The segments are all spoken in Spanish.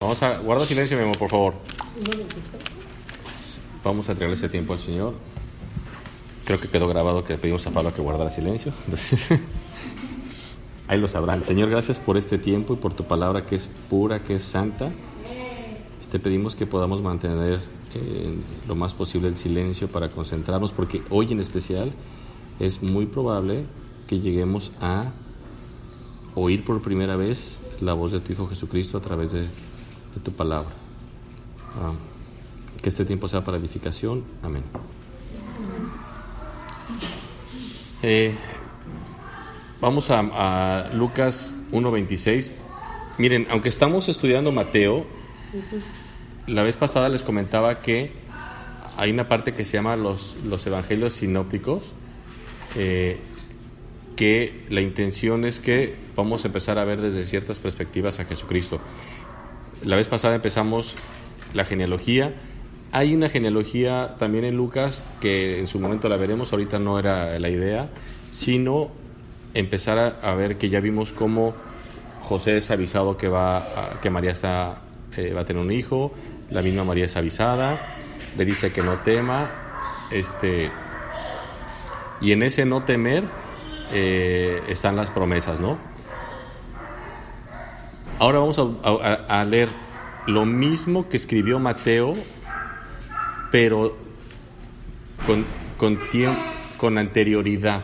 Vamos a guardar silencio, mi amor, por favor. Vamos a entregarle este tiempo al Señor. Creo que quedó grabado que pedimos a Pablo que guardara silencio. Entonces, ahí lo sabrán. Señor, gracias por este tiempo y por tu palabra que es pura, que es santa. Te pedimos que podamos mantener lo más posible el silencio para concentrarnos, porque hoy en especial es muy probable que lleguemos a oír por primera vez la voz de tu Hijo Jesucristo a través de tu palabra. Que este tiempo sea para edificación. Amén. Vamos a Lucas 1:26. Miren, aunque estamos estudiando Mateo, la vez pasada les comentaba que hay una parte que se llama los evangelios sinópticos, que la intención es que vamos a empezar a ver desde ciertas perspectivas a Jesucristo. La vez pasada empezamos la genealogía. Hay una genealogía también en Lucas que en su momento la veremos, ahorita no era la idea, sino empezar a ver que ya vimos cómo José es avisado que María va a tener un hijo, la misma María es avisada, le dice que no tema, y en ese no temer están las promesas, ¿no? Ahora vamos a leer lo mismo que escribió Mateo, pero con anterioridad,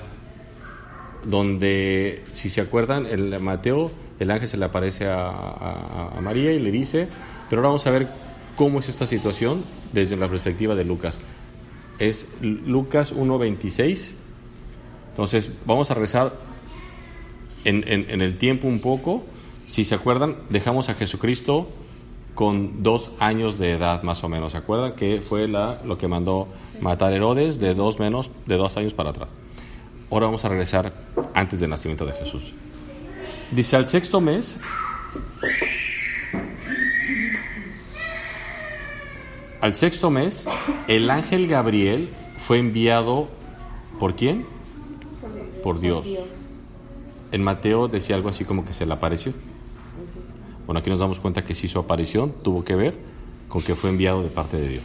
donde, si se acuerdan, en Mateo el ángel se le aparece a María y le dice, pero ahora vamos a ver cómo es esta situación desde la perspectiva de Lucas. Es Lucas 1:26. Entonces vamos a regresar en el tiempo un poco. Si se acuerdan, dejamos a Jesucristo con 2 años de edad más o menos. ¿Se acuerdan? Que fue lo que mandó matar Herodes de 2 años para atrás. Ahora vamos a regresar antes del nacimiento de Jesús. Dice, al sexto mes, el ángel Gabriel fue enviado ¿por quién? Por Dios. En Mateo decía algo así como que se le apareció. Bueno, aquí nos damos cuenta que si su aparición tuvo que ver con que fue enviado de parte de Dios.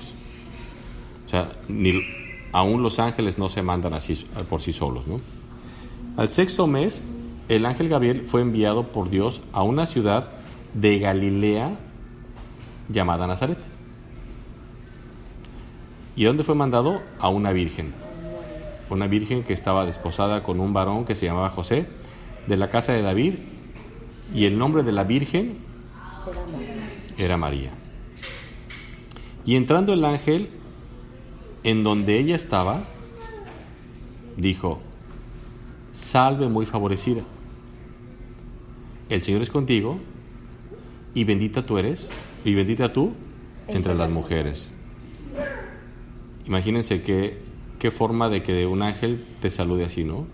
O sea, aún los ángeles no se mandan así por sí solos, ¿no? Al sexto mes, el ángel Gabriel fue enviado por Dios a una ciudad de Galilea llamada Nazaret. ¿Y dónde fue mandado? A una virgen. Una virgen que estaba desposada con un varón que se llamaba José, de la casa de David, y el nombre de la virgen era María. Y entrando el ángel en donde ella estaba, dijo, salve muy favorecida, el Señor es contigo, y bendita tú entre las mujeres. Imagínense qué forma de que un ángel te salude así, ¿no?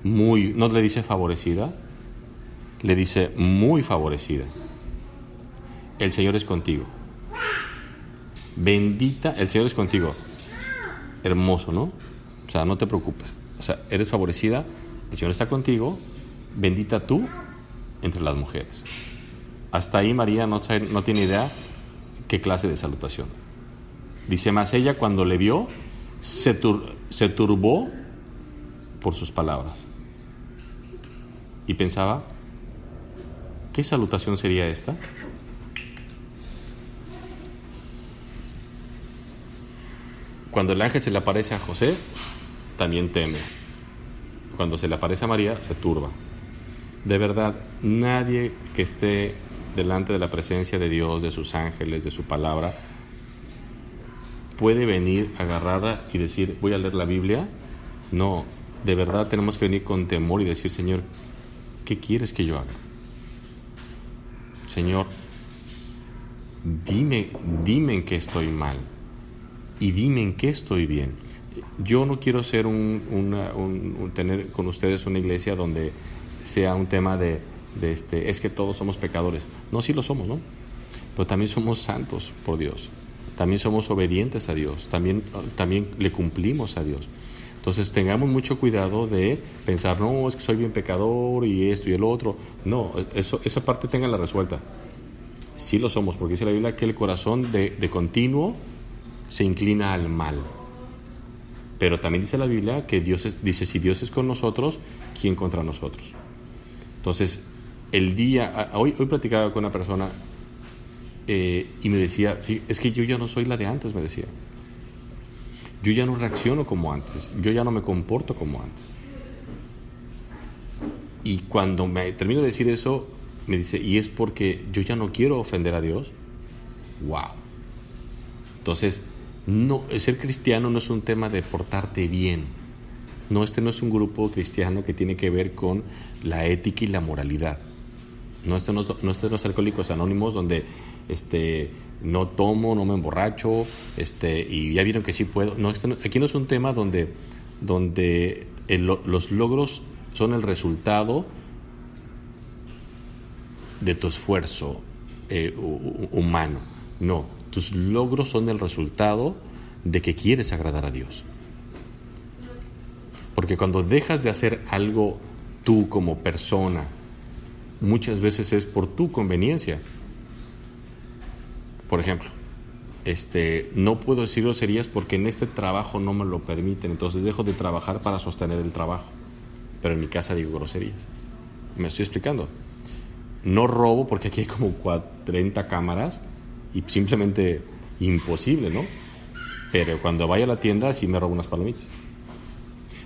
No le dice favorecida, le dice muy favorecida. El Señor es contigo. Bendita, el Señor es contigo. Hermoso, ¿no? O sea, no te preocupes. O sea, eres favorecida, el Señor está contigo, bendita tú entre las mujeres. Hasta ahí María no tiene idea qué clase de salutación. Dice, mas ella cuando le vio, se turbó por sus palabras. Y pensaba, ¿qué salutación sería esta? Cuando el ángel se le aparece a José, también teme. Cuando se le aparece a María, se turba. De verdad, nadie que esté delante de la presencia de Dios, de sus ángeles, de su palabra, puede venir, agarrarla y decir, voy a leer la Biblia. No, de verdad tenemos que venir con temor y decir, Señor, ¿qué quieres que yo haga? Señor, dime en qué estoy mal y dime en qué estoy bien. Yo no quiero ser tener con ustedes una iglesia donde sea un tema de es que todos somos pecadores. No, sí lo somos, ¿no? Pero también somos santos por Dios. También somos obedientes a Dios. También le cumplimos a Dios. Entonces tengamos mucho cuidado de pensar, no, es que soy bien pecador y esto y el otro. No, esa parte ténganla resuelta. Sí lo somos, porque dice la Biblia que el corazón de continuo se inclina al mal. Pero también dice la Biblia que dice, si Dios es con nosotros, ¿quién contra nosotros? Entonces, hoy platicaba con una persona y me decía, es que yo ya no soy la de antes, me decía. Yo ya no reacciono como antes, yo ya no me comporto como antes. Y cuando me termino de decir eso, me dice, y es porque yo ya no quiero ofender a Dios. ¡Wow! Entonces, ser cristiano no es un tema de portarte bien. No, este no es un grupo cristiano que tiene que ver con la ética y la moralidad. Este no es Alcohólicos Anónimos, donde no tomo, no me emborracho, y ya vieron que sí puedo. No, aquí no es un tema donde los logros son el resultado de tu esfuerzo humano. No, tus logros son el resultado de que quieres agradar a Dios. Porque cuando dejas de hacer algo tú como persona, muchas veces es por tu conveniencia. Por ejemplo, no puedo decir groserías porque en este trabajo no me lo permiten, entonces dejo de trabajar para sostener el trabajo. Pero en mi casa digo groserías. ¿Me estoy explicando? No robo porque aquí hay como 30 cámaras y simplemente imposible, ¿no? Pero cuando vaya a la tienda sí me robo unas palomitas.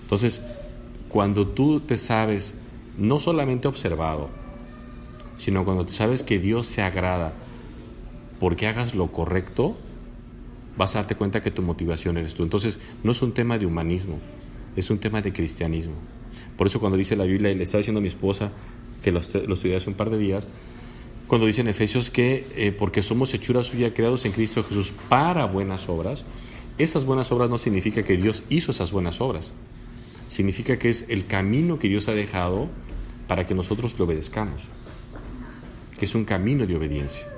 Entonces, cuando tú te sabes no solamente observado, sino cuando tú sabes que Dios se agrada porque hagas lo correcto, vas a darte cuenta que tu motivación eres tú. Entonces, no es un tema de humanismo, es un tema de cristianismo. Por eso cuando dice la Biblia, y le estaba diciendo a mi esposa, que lo estudié hace un par de días, cuando dice en Efesios que porque somos hechura suya, creados en Cristo Jesús para buenas obras, esas buenas obras no significa que Dios hizo esas buenas obras, significa que es el camino que Dios ha dejado para que nosotros le obedezcamos, que es un camino de obediencia.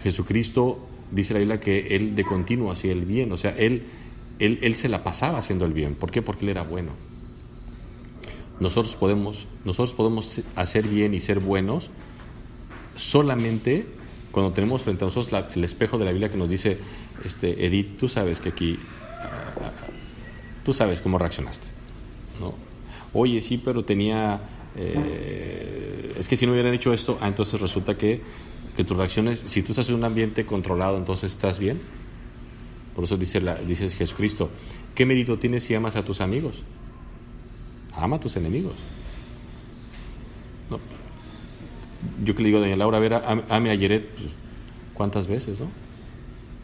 Jesucristo, dice la Biblia, que Él de continuo hacía el bien, o sea, Él se la pasaba haciendo el bien. ¿Por qué? Porque Él era bueno. Nosotros podemos hacer bien y ser buenos solamente cuando tenemos frente a nosotros el espejo de la Biblia que nos dice, Edith, tú sabes que aquí, tú sabes cómo reaccionaste, ¿no? Oye, sí, pero tenía, es que si no hubieran hecho esto, entonces resulta que tus reacciones, si tú estás en un ambiente controlado, entonces estás bien. Por eso dice Jesucristo, ¿qué mérito tienes si amas a tus amigos? Ama a tus enemigos. No. Yo que le digo a doña Laura, a ver, ame a Yeret, pues, ¿cuántas veces, no?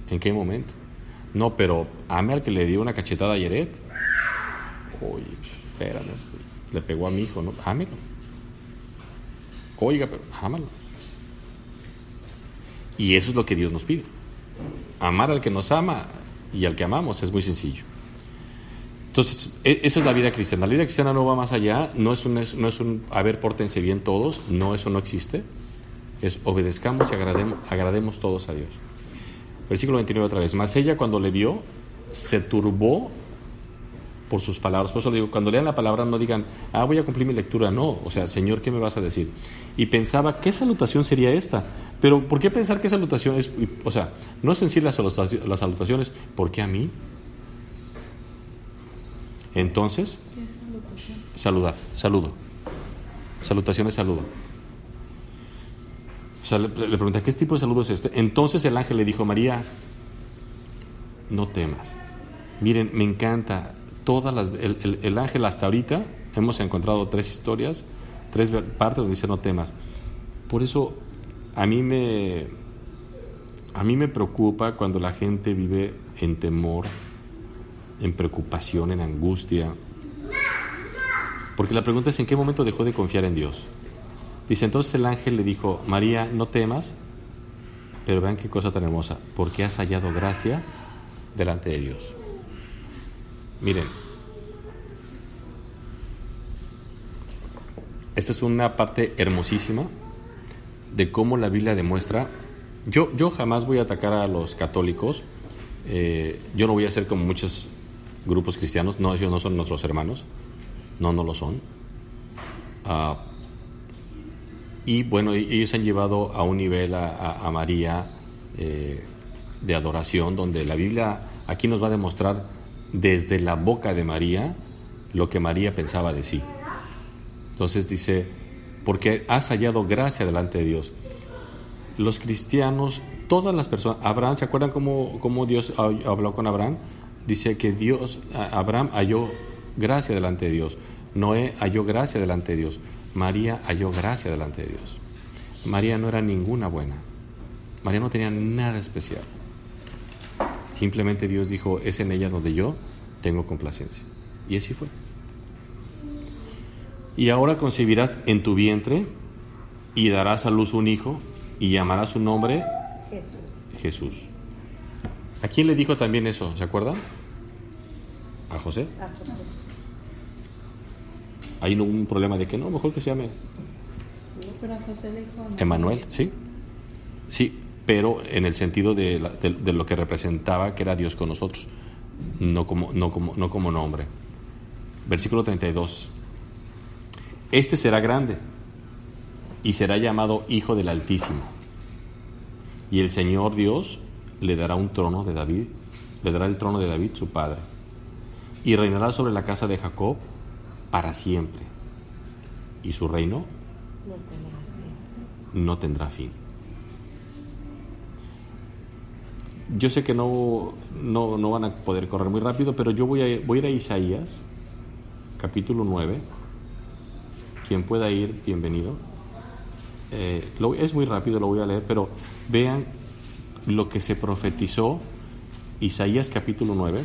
¿En qué momento? No, pero ame al que le dio una cachetada a Yeret. Oye, espérame, le pegó a mi hijo, ¿no? Ámelo. Oiga, pero ámalo. Y eso es lo que Dios nos pide. Amar al que nos ama y al que amamos es muy sencillo. Entonces, esa es la vida cristiana. La vida cristiana no va más allá, no es un a ver, pórtense bien todos, no, eso no existe. Es obedezcamos y agrademos todos a Dios. Versículo 29 otra vez. Mas ella cuando le vio, se turbó por sus palabras. Por eso le digo, cuando lean la palabra no digan, voy a cumplir mi lectura. No, o sea, Señor, ¿qué me vas a decir? Y pensaba, ¿qué salutación sería esta? Pero, ¿por qué pensar que salutación es? O sea, no es en sí las salutaciones, ¿por qué a mí? Entonces, ¿qué es salutación? Saludo. Salutación es saludo. O sea, le pregunté, ¿qué tipo de saludo es este? Entonces el ángel le dijo, María, no temas. Miren, me encanta. El ángel hasta ahorita, hemos encontrado 3 historias, 3 partes donde dice no temas. Por eso, a mí me preocupa cuando la gente vive en temor, en preocupación, en angustia. Porque la pregunta es, ¿en qué momento dejó de confiar en Dios? Dice, entonces el ángel le dijo, María, no temas, pero vean qué cosa tan hermosa, porque has hallado gracia delante de Dios. Miren, esta es una parte hermosísima de cómo la Biblia demuestra. Yo jamás voy a atacar a los católicos, yo no voy a ser como muchos grupos cristianos, no, ellos no son nuestros hermanos, no lo son. Y bueno, ellos han llevado a un nivel a María de adoración, donde la Biblia aquí nos va a demostrar desde la boca de María lo que María pensaba de sí. Entonces dice, porque has hallado gracia delante de Dios. Los cristianos, todas las personas, Abraham, ¿se acuerdan cómo Dios habló con Abraham? Dice que Abraham halló gracia delante de Dios. Noé halló gracia delante de Dios. María halló gracia delante de Dios. María no era ninguna buena. María no tenía nada especial. Simplemente Dios dijo, es en ella donde yo tengo complacencia. Y así fue. Y ahora concebirás en tu vientre y darás a luz un hijo y llamarás su nombre Jesús. ¿A quién le dijo también eso? ¿Se acuerdan? ¿A José? A José. Hay un problema de que no, mejor que se llame Pero a José le dijo Emmanuel, ¿sí? Sí, pero en el sentido de lo que representaba que era Dios con nosotros, no como nombre. Versículo 32. Este será grande y será llamado Hijo del Altísimo. Y el Señor Dios le dará un trono de David, le dará el trono de David, su padre, y reinará sobre la casa de Jacob para siempre, y su reino no tendrá fin. Yo sé que no van a poder correr muy rápido, pero yo voy a ir a Isaías, capítulo 9. Quien pueda ir, bienvenido. Es muy rápido, lo voy a leer, pero vean lo que se profetizó Isaías capítulo 9,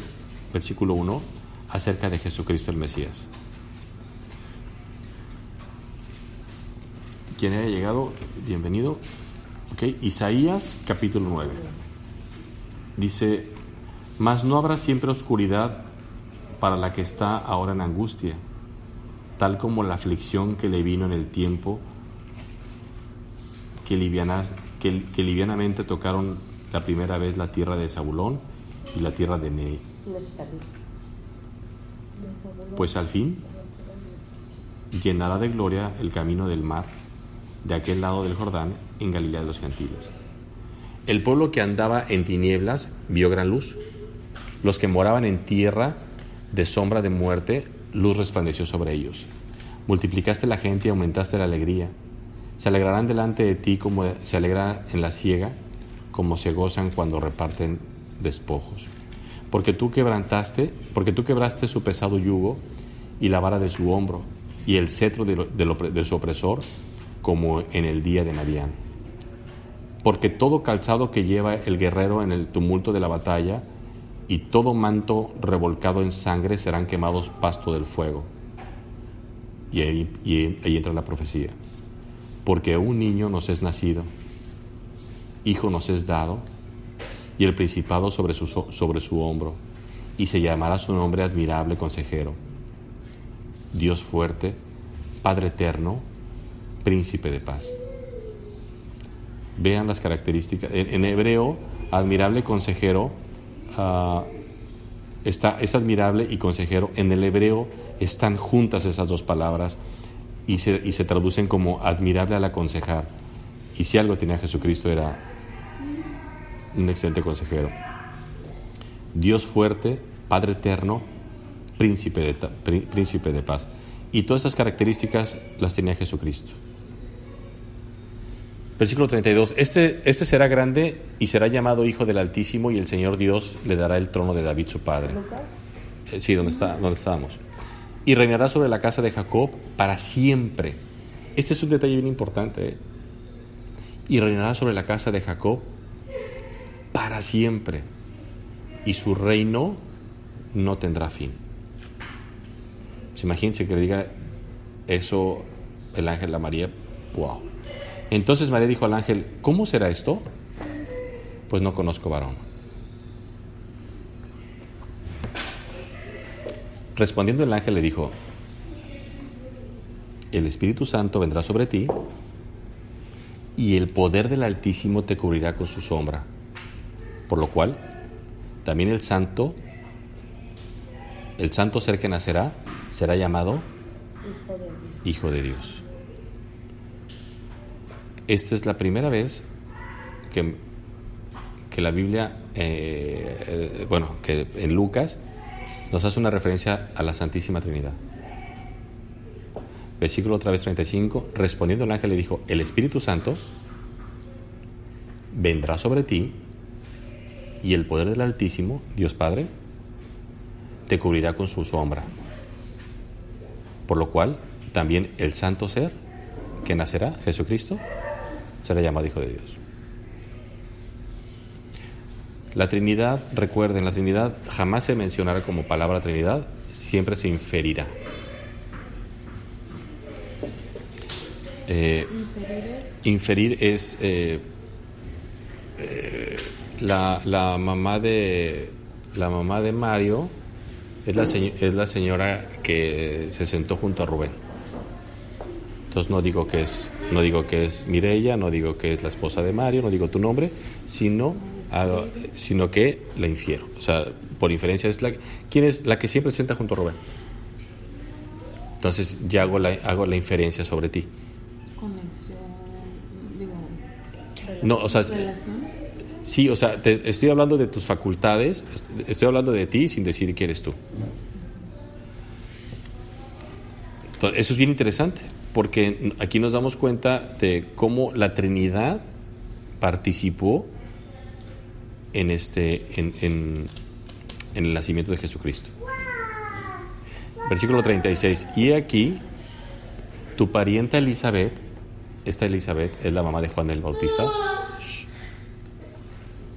versículo 1, acerca de Jesucristo el Mesías. Quien haya llegado, bienvenido. Okay. Isaías capítulo 9. Dice, mas no habrá siempre oscuridad para la que está ahora en angustia, tal como la aflicción que le vino en el tiempo que livianamente tocaron la primera vez la tierra de Zabulón y la tierra de Nei. Pues al fin llenará de gloria el camino del mar, de aquel lado del Jordán, en Galilea de los Gentiles. El pueblo que andaba en tinieblas vio gran luz. Los que moraban en tierra de sombra de muerte, luz resplandeció sobre ellos. Multiplicaste la gente y aumentaste la alegría. Se alegrarán delante de ti como se alegra en la siega, como se gozan cuando reparten despojos. Porque tú quebraste su pesado yugo y la vara de su hombro, y el cetro de su opresor, como en el día de Madián. Porque todo calzado que lleva el guerrero en el tumulto de la batalla y todo manto revolcado en sangre serán quemados pasto del fuego. Y ahí entra la profecía. Porque un niño nos es nacido, hijo nos es dado, y el principado sobre su hombro, y se llamará su nombre admirable consejero, Dios fuerte, Padre eterno, príncipe de paz. Vean las características. En hebreo, admirable consejero es admirable y consejero. En el hebreo están juntas esas dos palabras y se traducen como admirable al aconsejar. Y si algo tenía Jesucristo era un excelente consejero. Dios fuerte, Padre eterno, príncipe de paz. Y todas esas características las tenía Jesucristo. Versículo 32. Este será grande y será llamado Hijo del Altísimo, y el Señor Dios le dará el trono de David su padre. ¿Lucas? Sí, donde estábamos. Y reinará sobre la casa de Jacob para siempre. Este es un detalle bien importante. Y reinará sobre la casa de Jacob para siempre, y su reino no tendrá fin. Pues imagínense que le diga eso el ángel a María. Wow. Entonces María dijo al ángel, ¿cómo será esto? Pues no conozco varón. Respondiendo el ángel le dijo, el Espíritu Santo vendrá sobre ti, y el poder del Altísimo te cubrirá con su sombra. Por lo cual, también el santo ser que nacerá, será llamado Hijo de Dios. esta es la primera vez que la Biblia, que en Lucas nos hace una referencia a la Santísima Trinidad. Versículo otra vez 35, respondiendo el ángel le dijo, el Espíritu Santo vendrá sobre ti y el poder del Altísimo, Dios Padre, te cubrirá con su sombra. Por lo cual, también el santo ser que nacerá, Jesucristo, será llamado Hijo de Dios. La Trinidad, recuerden, la Trinidad jamás se mencionará como palabra Trinidad, siempre se inferirá. Inferir es la mamá de Mario es la señora que se sentó junto a Rubén. Entonces no digo que es Mireia, no digo que es la esposa de Mario, no digo tu nombre, sino que la infiero. O sea, por inferencia ¿quién es la que siempre se sienta junto a Rubén? Entonces ya hago la inferencia sobre ti. No, o sea, ¿relación? Sí, o sea, te estoy hablando de tus facultades, estoy hablando de ti sin decir que eres tú. Entonces, eso es bien interesante, porque aquí nos damos cuenta de cómo la Trinidad participó en el nacimiento de Jesucristo. Versículo 36. Y aquí, tu parienta Elizabeth, esta Elizabeth es la mamá de Juan el Bautista.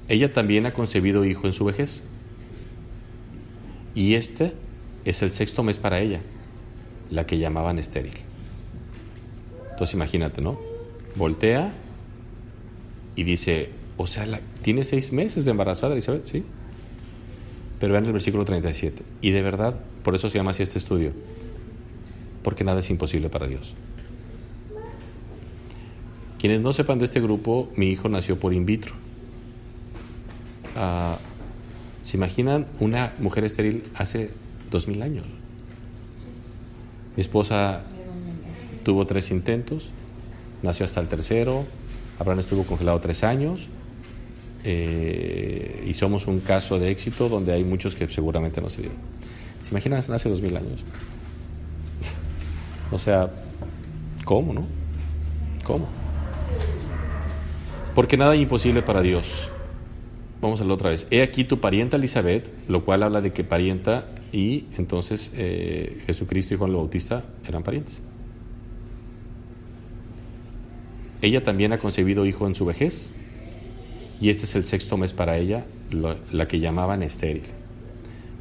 Ella también ha concebido hijo en su vejez. Y este es el 6º mes para ella, la que llamaban estéril. Entonces imagínate, ¿no? Voltea y dice, o sea, tiene 6 meses de embarazada Elizabeth, ¿sí? Pero vean el versículo 37. Y de verdad, por eso se llama así este estudio, porque nada es imposible para Dios. Quienes no sepan de este grupo, mi hijo nació por in vitro. ¿Se imaginan una mujer estéril hace 2000 años? Mi esposa tuvo 3 intentos, nació hasta el 3º, Abraham estuvo congelado 3 años, y somos un caso de éxito donde hay muchos que seguramente no se dieron. ¿Se imaginan hace 2000 años? O sea, ¿cómo, no? ¿Cómo? Porque nada es imposible para Dios. Vamos a verlo otra vez. He aquí tu parienta Elizabeth, lo cual habla de que parienta y entonces Jesucristo y Juan el Bautista eran parientes. Ella también ha concebido hijo en su vejez y este es el 6º mes para ella, la que llamaban estéril,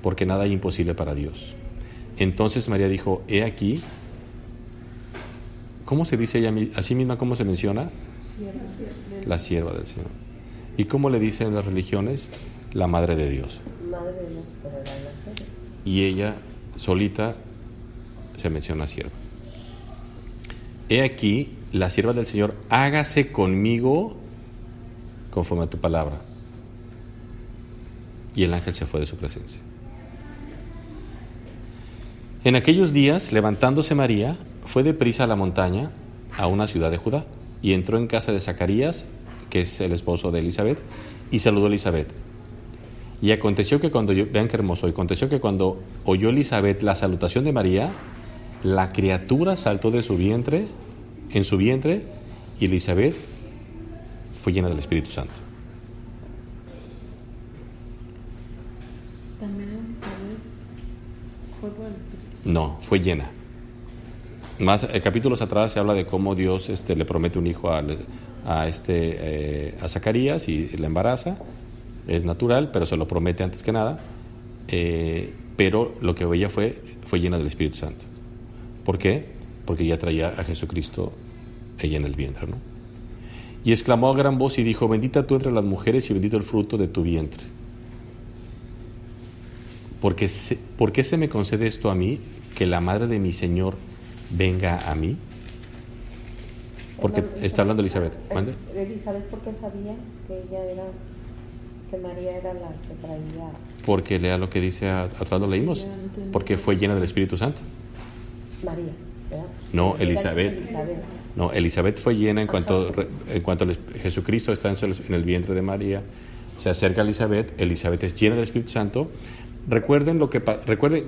porque nada es imposible para Dios. Entonces María dijo, he aquí, ¿cómo se dice ella a sí misma? ¿Cómo se menciona? La sierva del Señor. ¿Y cómo le dicen las religiones? La Madre de Dios. Madre de Dios por el nacer. Y ella solita se menciona sierva. He aquí, la sierva del Señor, hágase conmigo conforme a tu palabra. Y el ángel se fue de su presencia. En aquellos días, levantándose María, fue deprisa a la montaña, a una ciudad de Judá, y entró en casa de Zacarías, que es el esposo de Elizabeth, y saludó a Elizabeth. Y aconteció que vean qué hermoso, y aconteció que cuando oyó Elizabeth la salutación de María, la criatura saltó de en su vientre, y Elizabeth fue llena del Espíritu Santo. ¿También Elizabeth fue por el Espíritu? No, fue llena. Más capítulos atrás se habla de cómo Dios le promete un hijo a Zacarías y la embaraza. Es natural, pero se lo promete antes que nada. Pero lo que ella fue llena del Espíritu Santo. ¿Por qué? Porque ya traía a Jesucristo ella en el vientre, ¿no? Y exclamó a gran voz y dijo, bendita tú entre las mujeres y bendito el fruto de tu vientre. ¿Por qué se me concede esto a mí, que la madre de mi Señor venga a mí? Porque está hablando Elizabeth. ¿Mande? Elizabeth, ¿por qué sabía que María era la que traía? Porque lea lo que dice atrás, lo leímos. Porque fue llena del Espíritu Santo. María, ¿verdad? No, Elizabeth. No, Elizabeth fue llena en cuanto Jesucristo está en el vientre de María. Se acerca a Elizabeth es llena del Espíritu Santo. Recuerden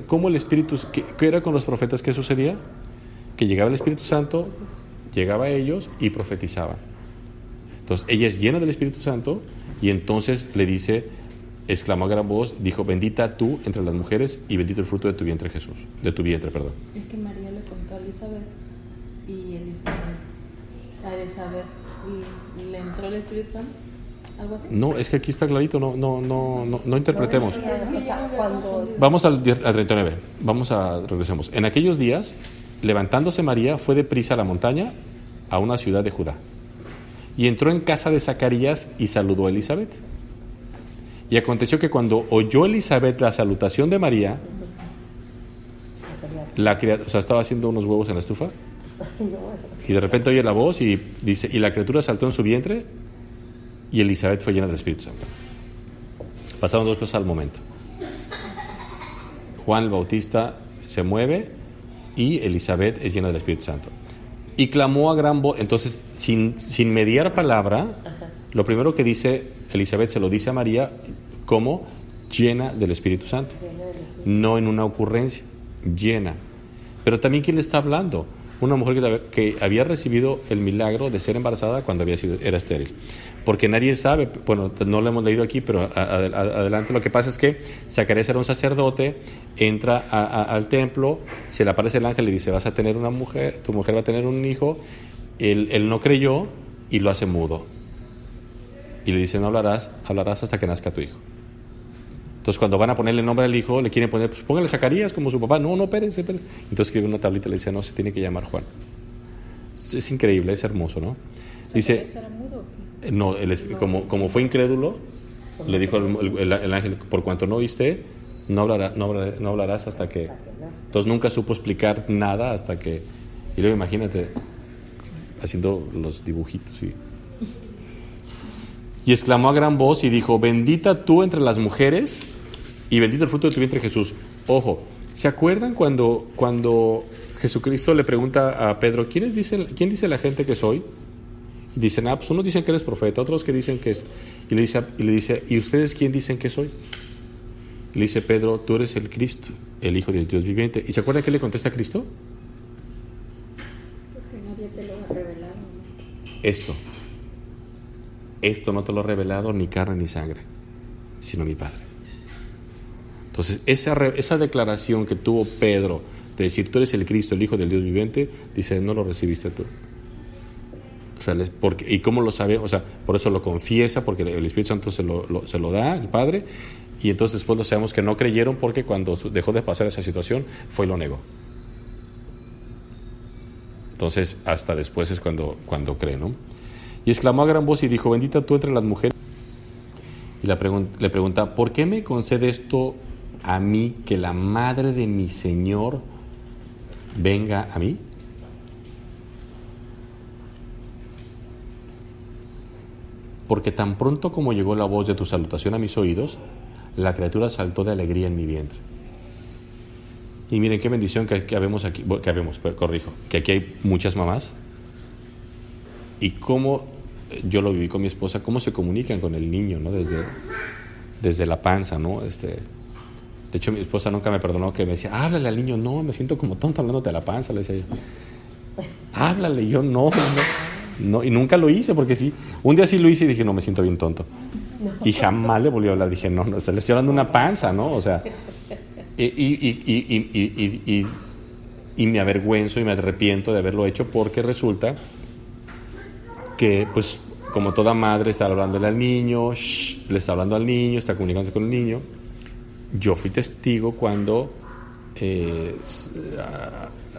cómo el Espíritu, ¿qué era con los profetas que sucedía? Que llegaba el Espíritu Santo, llegaba a ellos y profetizaban. Entonces ella es llena del Espíritu Santo y entonces le dice, exclamó a gran voz, dijo, bendita tú entre las mujeres y bendito el fruto de tu vientre, Jesús, de tu vientre, perdón. Es que María le contó a Elizabeth y a Elizabeth le entró el Espíritu Santo, algo así. No, es que aquí está clarito, no interpretemos. O sea, cuando Vamos al 39, regresemos. En aquellos días, levantándose María, fue deprisa a la montaña, a una ciudad de Judá. Y entró en casa de Zacarías y saludó a Elizabeth. Y aconteció que cuando oyó Elizabeth la salutación de María, estaba haciendo unos huevos en la estufa, y de repente oye la voz y dice, y la criatura saltó en su vientre, y Elizabeth fue llena del Espíritu Santo. Pasaron dos cosas al momento. Juan el Bautista se mueve y Elizabeth es llena del Espíritu Santo. Y clamó a gran voz. Entonces, sin mediar palabra, lo primero que dice Elizabeth se lo dice a María como llena del Espíritu Santo. No en una ocurrencia, llena. Pero también, ¿quién le está hablando? Una mujer que había recibido el milagro de ser embarazada cuando era estéril. Porque nadie sabe, bueno, no lo hemos leído aquí, pero adelante. Lo que pasa es que Zacarías era un sacerdote, entra al templo, se le aparece el ángel y le dice, vas a tener una mujer, tu mujer va a tener un hijo. Él no creyó y lo hace mudo. Y le dice, no hablarás hasta que nazca tu hijo. Entonces, cuando van a ponerle el nombre al hijo, le quieren poner, pues póngale Zacarías como su papá. No, espérense. Entonces escribe una tablita y le dice, no, se tiene que llamar Juan. Es increíble, es hermoso, ¿no? Dice, ¿Será mudo? No, como fue incrédulo, le dijo el ángel, por cuanto no oíste, no hablarás hasta que... Entonces nunca supo explicar nada hasta que... Y luego imagínate, haciendo los dibujitos, ¿sí? Y exclamó a gran voz y dijo, bendita tú entre las mujeres y bendito el fruto de tu vientre, Jesús. Ojo, ¿se acuerdan cuando Jesucristo le pregunta a Pedro, ¿quién dice la gente que soy? Y dicen, pues unos dicen que eres profeta, otros que dicen que es... Y le dice, ¿y ustedes quién dicen que soy? Y le dice Pedro, tú eres el Cristo, el Hijo de Dios viviente. ¿Y se acuerdan qué le contesta a Cristo? Porque nadie te lo ha revelado. Esto no te lo ha revelado ni carne ni sangre, sino mi Padre. Entonces, esa declaración que tuvo Pedro de decir, tú eres el Cristo, el Hijo del Dios viviente, dice, no lo recibiste tú. O sea, ¿y cómo lo sabe? O sea, por eso lo confiesa, porque el Espíritu Santo se lo da, el Padre, y entonces después lo sabemos que no creyeron porque cuando dejó de pasar esa situación, fue y lo negó. Entonces, hasta después es cuando cree, ¿no? Y exclamó a gran voz y dijo, bendita tú entre las mujeres. Y le pregunta, ¿por qué me concede esto a mí, que la madre de mi Señor venga a mí? Porque tan pronto como llegó la voz de tu salutación a mis oídos, la criatura saltó de alegría en mi vientre. Y miren qué bendición que habemos aquí, que aquí hay muchas mamás. Y cómo, yo lo viví con mi esposa, cómo se comunican con el niño, ¿no? Desde la panza, ¿no? De hecho, mi esposa nunca me perdonó que me decía, háblale al niño. No, me siento como tonto hablándote de la panza, le decía yo. Háblale, yo no, y nunca lo hice, porque sí, un día sí lo hice y dije, no, me siento bien tonto. Y jamás le volví a hablar, dije, no, le estoy hablando de una panza, ¿no? O sea, y me avergüenzo y me arrepiento de haberlo hecho, porque resulta que, pues, como toda madre está hablándole al niño, le está hablando al niño, está comunicándose con el niño. Yo fui testigo cuando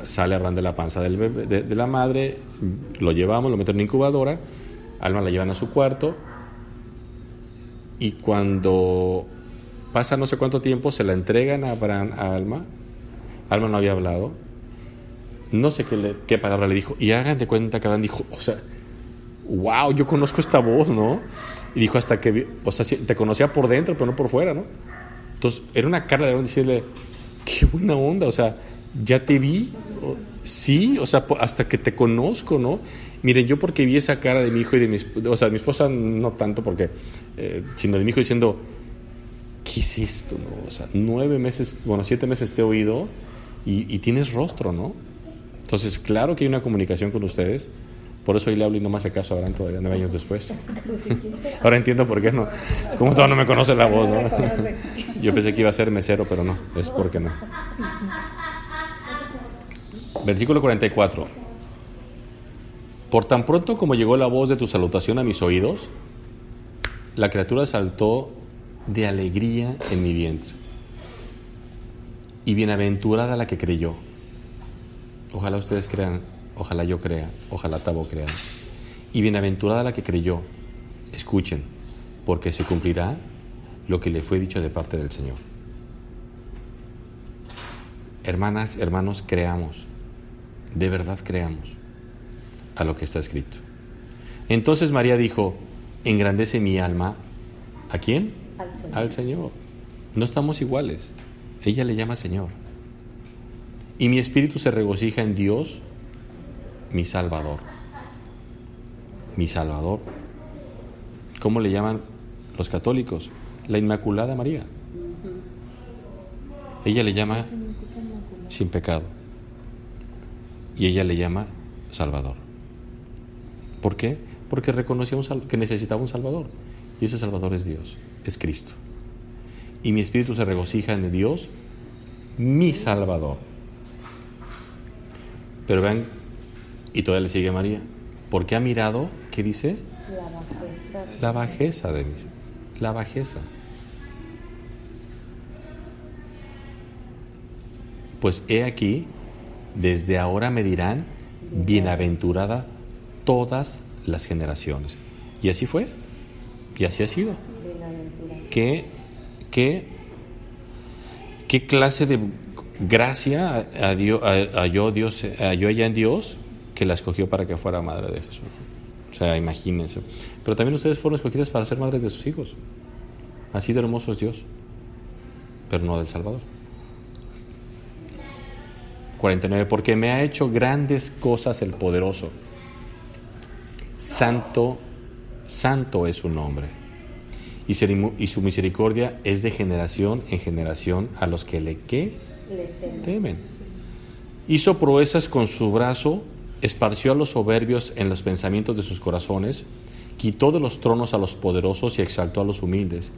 sale Abraham de la panza del bebé, de la madre, lo llevamos, lo meten en una incubadora, Alma la llevan a su cuarto, y cuando pasa no sé cuánto tiempo, se la entregan a Abraham, a Alma. Alma no había hablado, no sé qué palabra le dijo, y hagan de cuenta que Abraham dijo, o sea, wow, yo conozco esta voz, ¿no? Y dijo, hasta que, o sea, te conocía por dentro, pero no por fuera, ¿no? Entonces, era una cara de Abraham decirle, qué buena onda, o sea, ya te vi, sí, o sea, hasta que te conozco, ¿no? Miren, yo porque vi esa cara de mi hijo y de mi esposa no tanto porque, sino de mi hijo diciendo, ¿qué es esto, no? O sea, 7 meses te he oído y tienes rostro, ¿no? Entonces, claro que hay una comunicación con ustedes. Por eso hoy le hablo y no me hace caso, habrán todavía 9 años después. Ahora entiendo por qué no. Como todo no me conoce la voz, ¿no? Yo pensé que iba a ser mesero, pero no, es porque no. Versículo 44. Por tan pronto como llegó la voz de tu salutación a mis oídos, la criatura saltó de alegría en mi vientre. Y bienaventurada la que creyó. Ojalá ustedes crean. Ojalá yo crea, ojalá Tabo crea. Y bienaventurada la que creyó. Escuchen, porque se cumplirá lo que le fue dicho de parte del Señor. Hermanas, hermanos, creamos, de verdad creamos a lo que está escrito. Entonces María dijo, engrandece mi alma, ¿a quién? Al Señor. Al Señor. No estamos iguales, ella le llama Señor. Y mi espíritu se regocija en Dios, mi Salvador. Mi Salvador. ¿Cómo le llaman los católicos? La Inmaculada María. Ella le llama sin pecado. Y ella le llama Salvador. ¿Por qué? Porque reconocía que necesitaba un Salvador. Y ese Salvador es Dios, es Cristo. Y mi espíritu se regocija en Dios, mi Salvador. Pero vean, y todavía le sigue María, porque ha mirado, ¿qué dice? La bajeza de mí. La bajeza. Pues he aquí, desde ahora me dirán, bienaventurada todas las generaciones. Y así fue, y así ha sido. ¿Qué clase de gracia halló ella en Dios, que la escogió para que fuera madre de Jesús? O sea, imagínense. Pero también ustedes fueron escogidas para ser madres de sus hijos. Así de hermoso es Dios, pero no del Salvador. 49. Porque me ha hecho grandes cosas el poderoso. Santo, santo es su nombre. Y su misericordia es de generación en generación a los que le temen. Hizo proezas con su brazo, esparció a los soberbios en los pensamientos de sus corazones, quitó de los tronos a los poderosos y exaltó a los humildes.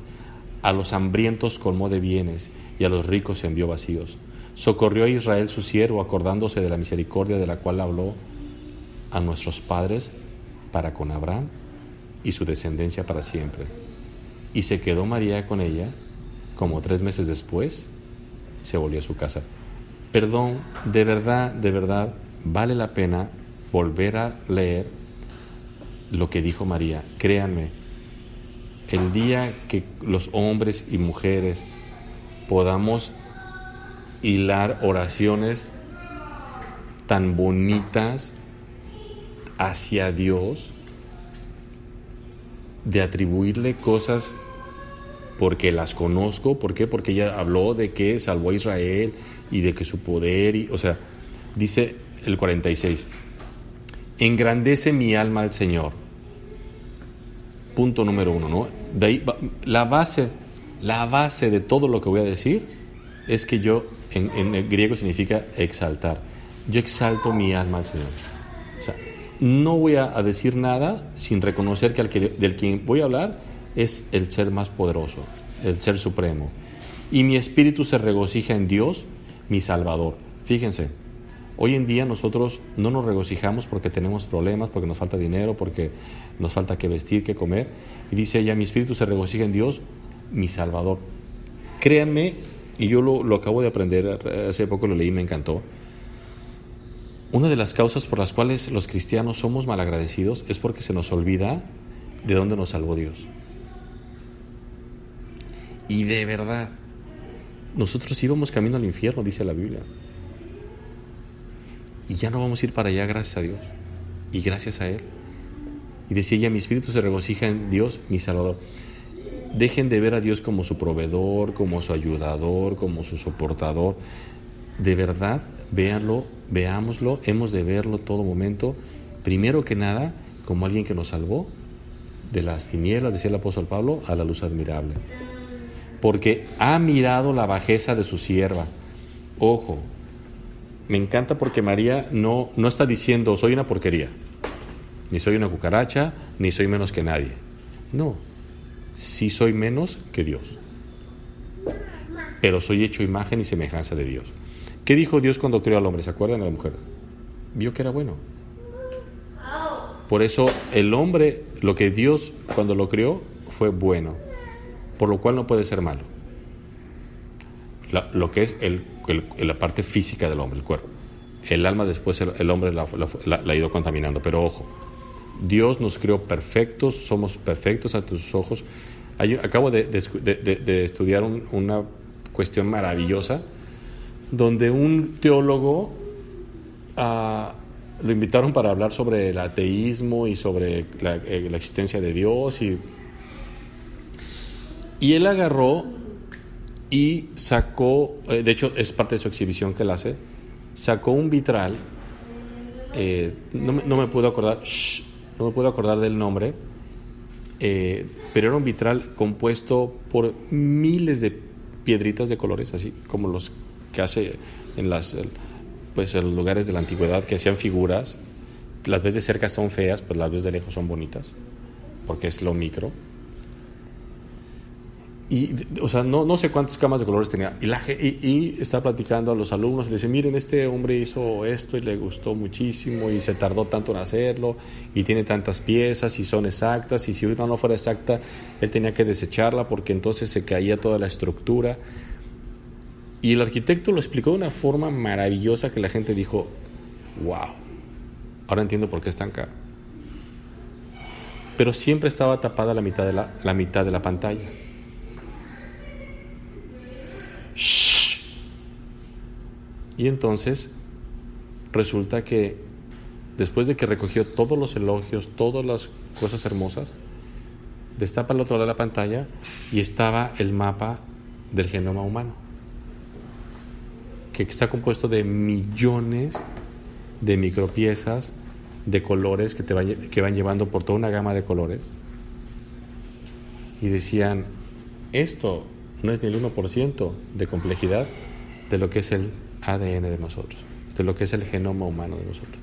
A los hambrientos colmó de bienes y a los ricos envió vacíos. Socorrió a Israel su siervo, acordándose de la misericordia de la cual habló a nuestros padres para con Abraham y su descendencia para siempre. Y se quedó María con ella, como 3 meses después se volvió a su casa. Perdón, de verdad, vale la pena volver a leer lo que dijo María. Créanme, el día que los hombres y mujeres podamos hilar oraciones tan bonitas hacia Dios, de atribuirle cosas porque las conozco. ¿Por qué? Porque ella habló de que salvó a Israel y de que su poder, o sea, dice el 46, engrandece mi alma al Señor. Punto número 1, ¿no? De ahí la base de todo lo que voy a decir es que yo, en el griego significa exaltar. Yo exalto mi alma al Señor. O sea, no voy a decir nada sin reconocer que del quien voy a hablar es el ser más poderoso, el ser supremo. Y mi espíritu se regocija en Dios, mi Salvador. Fíjense, hoy en día nosotros no nos regocijamos porque tenemos problemas, porque nos falta dinero, porque nos falta que vestir, que comer. Y dice ella, mi espíritu se regocija en Dios, mi Salvador. Créanme, y yo lo acabo de aprender, hace poco lo leí, me encantó. Una de las causas por las cuales los cristianos somos malagradecidos es porque se nos olvida de dónde nos salvó Dios. Y de verdad, nosotros íbamos camino al infierno, dice la Biblia. Y ya no vamos a ir para allá, gracias a Dios. Y gracias a Él. Y decía ella, mi espíritu se regocija en Dios, mi Salvador. Dejen de ver a Dios como su proveedor, como su ayudador, como su soportador. De verdad, véanlo, veámoslo, hemos de verlo todo momento, primero que nada, como alguien que nos salvó de las tinieblas, decía el apóstol Pablo, a la luz admirable. Porque ha mirado la bajeza de su sierva. Ojo, me encanta porque María no está diciendo soy una porquería, ni soy una cucaracha, ni soy menos que nadie. No, sí soy menos que Dios, pero soy hecho imagen y semejanza de Dios. ¿Qué dijo Dios cuando creó al hombre? ¿Se acuerdan de la mujer? Vio que era bueno. Por eso el hombre, lo que Dios cuando lo creó fue bueno, por lo cual no puede ser malo. Lo que es la parte física del hombre, el cuerpo. El alma después el hombre la ha ido contaminando. Pero ojo, Dios nos creó perfectos, somos perfectos ante sus ojos. Acabo de estudiar una cuestión maravillosa donde un teólogo lo invitaron para hablar sobre el ateísmo y sobre la existencia de Dios y él agarró y sacó, de hecho es parte de su exhibición que él hace, sacó un vitral, no me puedo acordar del nombre, pero era un vitral compuesto por miles de piedritas de colores, así como los que hace en los lugares de la antigüedad, que hacían figuras. Las ves de cerca son feas, pues las ves de lejos son bonitas, porque es lo micro. Y, o sea, no sé cuántas camas de colores tenía. Y está platicando a los alumnos y le dice, miren, este hombre hizo esto y le gustó muchísimo y se tardó tanto en hacerlo y tiene tantas piezas y son exactas, y si una no fuera exacta, él tenía que desecharla porque entonces se caía toda la estructura. Y el arquitecto lo explicó de una forma maravillosa que la gente dijo, wow, ahora entiendo por qué es tan caro. Pero siempre estaba tapada la mitad de la pantalla. Y entonces resulta que después de que recogió todos los elogios, todas las cosas hermosas, destapa el otro lado de la pantalla y estaba el mapa del genoma humano, que está compuesto de millones de micropiezas de colores que van llevando por toda una gama de colores. Y decían, esto no es ni el 1% de complejidad de lo que es el ADN de nosotros, de lo que es el genoma humano de nosotros.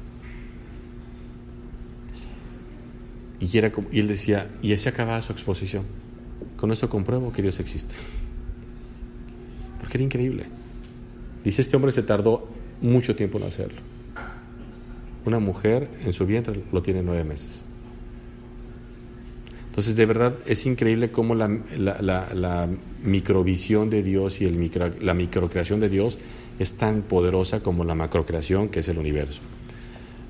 Y él decía, y así acababa su exposición. Con eso compruebo que Dios existe. Porque era increíble. Dice, este hombre se tardó mucho tiempo en hacerlo. Una mujer en su vientre lo tiene 9 meses. Entonces, de verdad, es increíble cómo la microvisión de Dios y la microcreación de Dios es tan poderosa como la macrocreación, que es el universo.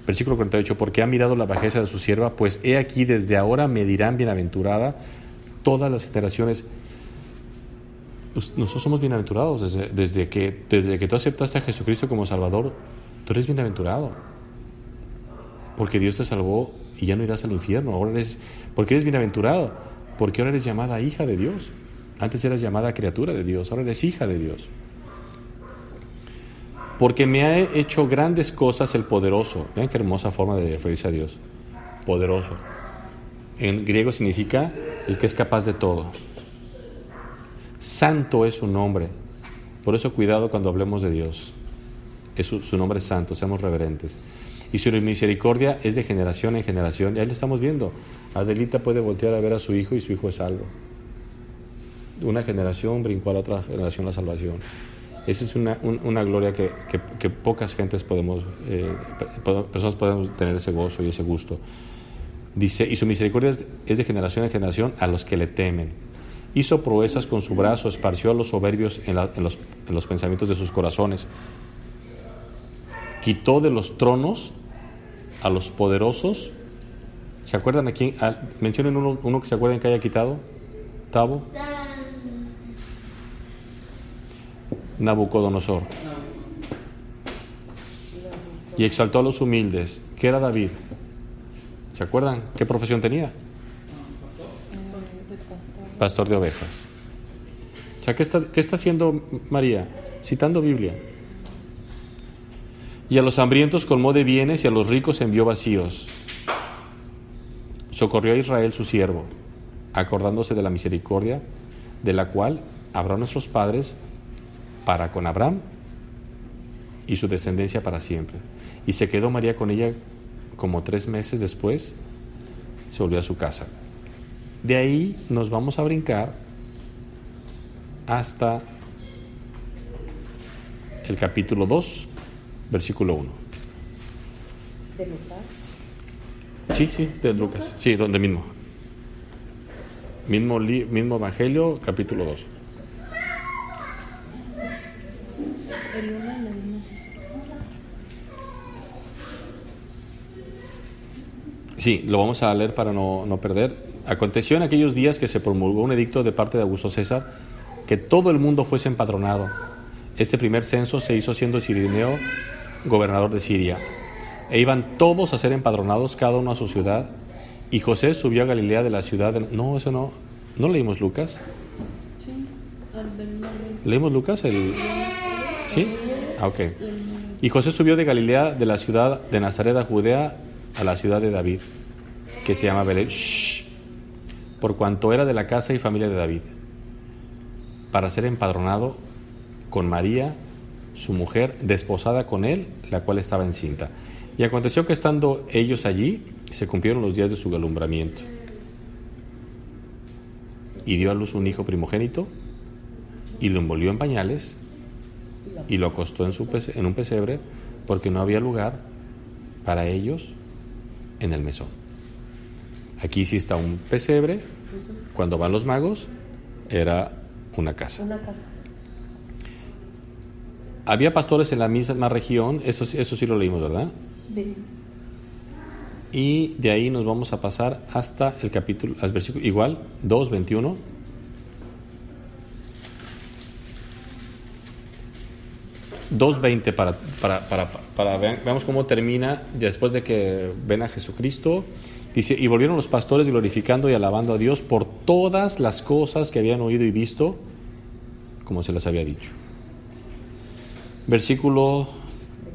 Versículo 48, porque ha mirado la bajeza de su sierva, pues he aquí desde ahora me dirán bienaventurada todas las generaciones. Nosotros somos bienaventurados desde que tú aceptaste a Jesucristo como Salvador. Tú eres bienaventurado porque Dios te salvó y ya no irás al infierno. Porque eres bienaventurado, porque ahora eres llamada hija de Dios. Antes eras llamada criatura de Dios, ahora eres hija de Dios. Porque me ha hecho grandes cosas el poderoso. Vean qué hermosa forma de referirse a Dios. Poderoso. En griego significa el que es capaz de todo. Santo es su nombre. Por eso cuidado cuando hablemos de Dios. Su nombre es santo, seamos reverentes. Y su misericordia es de generación en generación. Ya lo estamos viendo. Adelita puede voltear a ver a su hijo y su hijo es salvo. Una generación brincó a la otra generación la salvación. Esa es una gloria que pocas gentes personas podemos tener ese gozo y ese gusto. Dice, y su misericordia es de generación en generación a los que le temen. Hizo proezas con su brazo, esparció a los soberbios en los pensamientos de sus corazones. Quitó de los tronos a los poderosos. ¿Se acuerdan aquí? Mencionen uno que se acuerden que haya quitado. Tabo. Nabucodonosor. Y exaltó a los humildes. ¿Qué era David? ¿Se acuerdan qué profesión tenía? Pastor de ovejas. O sea, ¿qué está haciendo María? Citando Biblia. Y a los hambrientos colmó de bienes y a los ricos envió vacíos. Socorrió a Israel su siervo, acordándose de la misericordia de la cual habló a nuestros padres para con Abraham y su descendencia para siempre. Y se quedó María con ella como 3 meses después, se volvió a su casa. De ahí nos vamos a brincar hasta el capítulo 2, versículo 1. ¿De Lucas? Sí, de Lucas. Sí, donde mismo. Mismo Evangelio, capítulo 2. El 1 le dimos. Sí, lo vamos a leer para no perder. Aconteció en aquellos días que se promulgó un edicto de parte de Augusto César que todo el mundo fuese empadronado. Este primer censo se hizo siendo Cirenio gobernador de Siria. E iban todos a ser empadronados, cada uno a su ciudad. Y José subió a Galilea de la ciudad de... No, eso no. ¿No leímos Lucas? Sí, al del 9. ¿Leímos Lucas? ¿Sí? Ah, ok. Y José subió de Galilea de la ciudad de Nazaret a Judea a la ciudad de David, que se llama Belén, por cuanto era de la casa y familia de David, para ser empadronado con María, su mujer, desposada con él, la cual estaba encinta. Y aconteció que estando ellos allí, se cumplieron los días de su alumbramiento. Y dio a luz un hijo primogénito, y lo envolvió en pañales, y lo acostó en un pesebre, porque no había lugar para ellos en el mesón. Aquí sí está un pesebre. Cuando van los magos, era una casa. Una casa. Había pastores en la misma región, eso sí lo leímos, ¿verdad? Sí. Y de ahí nos vamos a pasar hasta el capítulo, al versículo, igual, 2:21. para veamos cómo termina después de que ven a Jesucristo. Dice, y volvieron los pastores glorificando y alabando a Dios por todas las cosas que habían oído y visto, como se les había dicho. Versículo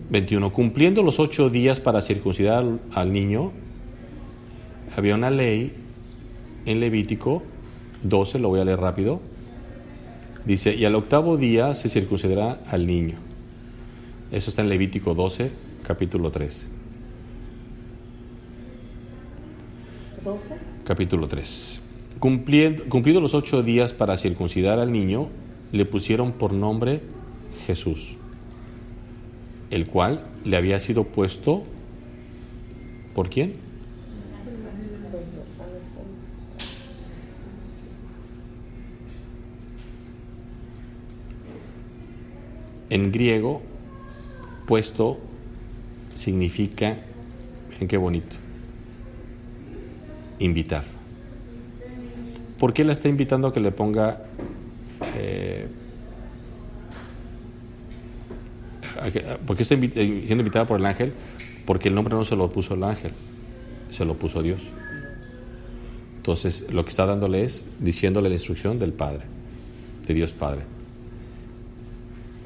21. Cumpliendo los 8 días para circuncidar al niño, había una ley en Levítico 12, lo voy a leer rápido. Dice, y al 8º día se circuncidará al niño. Eso está en Levítico 12, capítulo 3. 12. Capítulo 3. Cumplidos los 8 días para circuncidar al niño, le pusieron por nombre Jesús, el cual le había sido puesto ¿por quién? En griego, puesto significa, miren qué bonito, invitar. ¿Por qué la está invitando a que le ponga ¿por qué está siendo invitada por el ángel? Porque el nombre no se lo puso el ángel, se lo puso Dios. Entonces lo que está dándole es diciéndole la instrucción del Padre, de Dios Padre,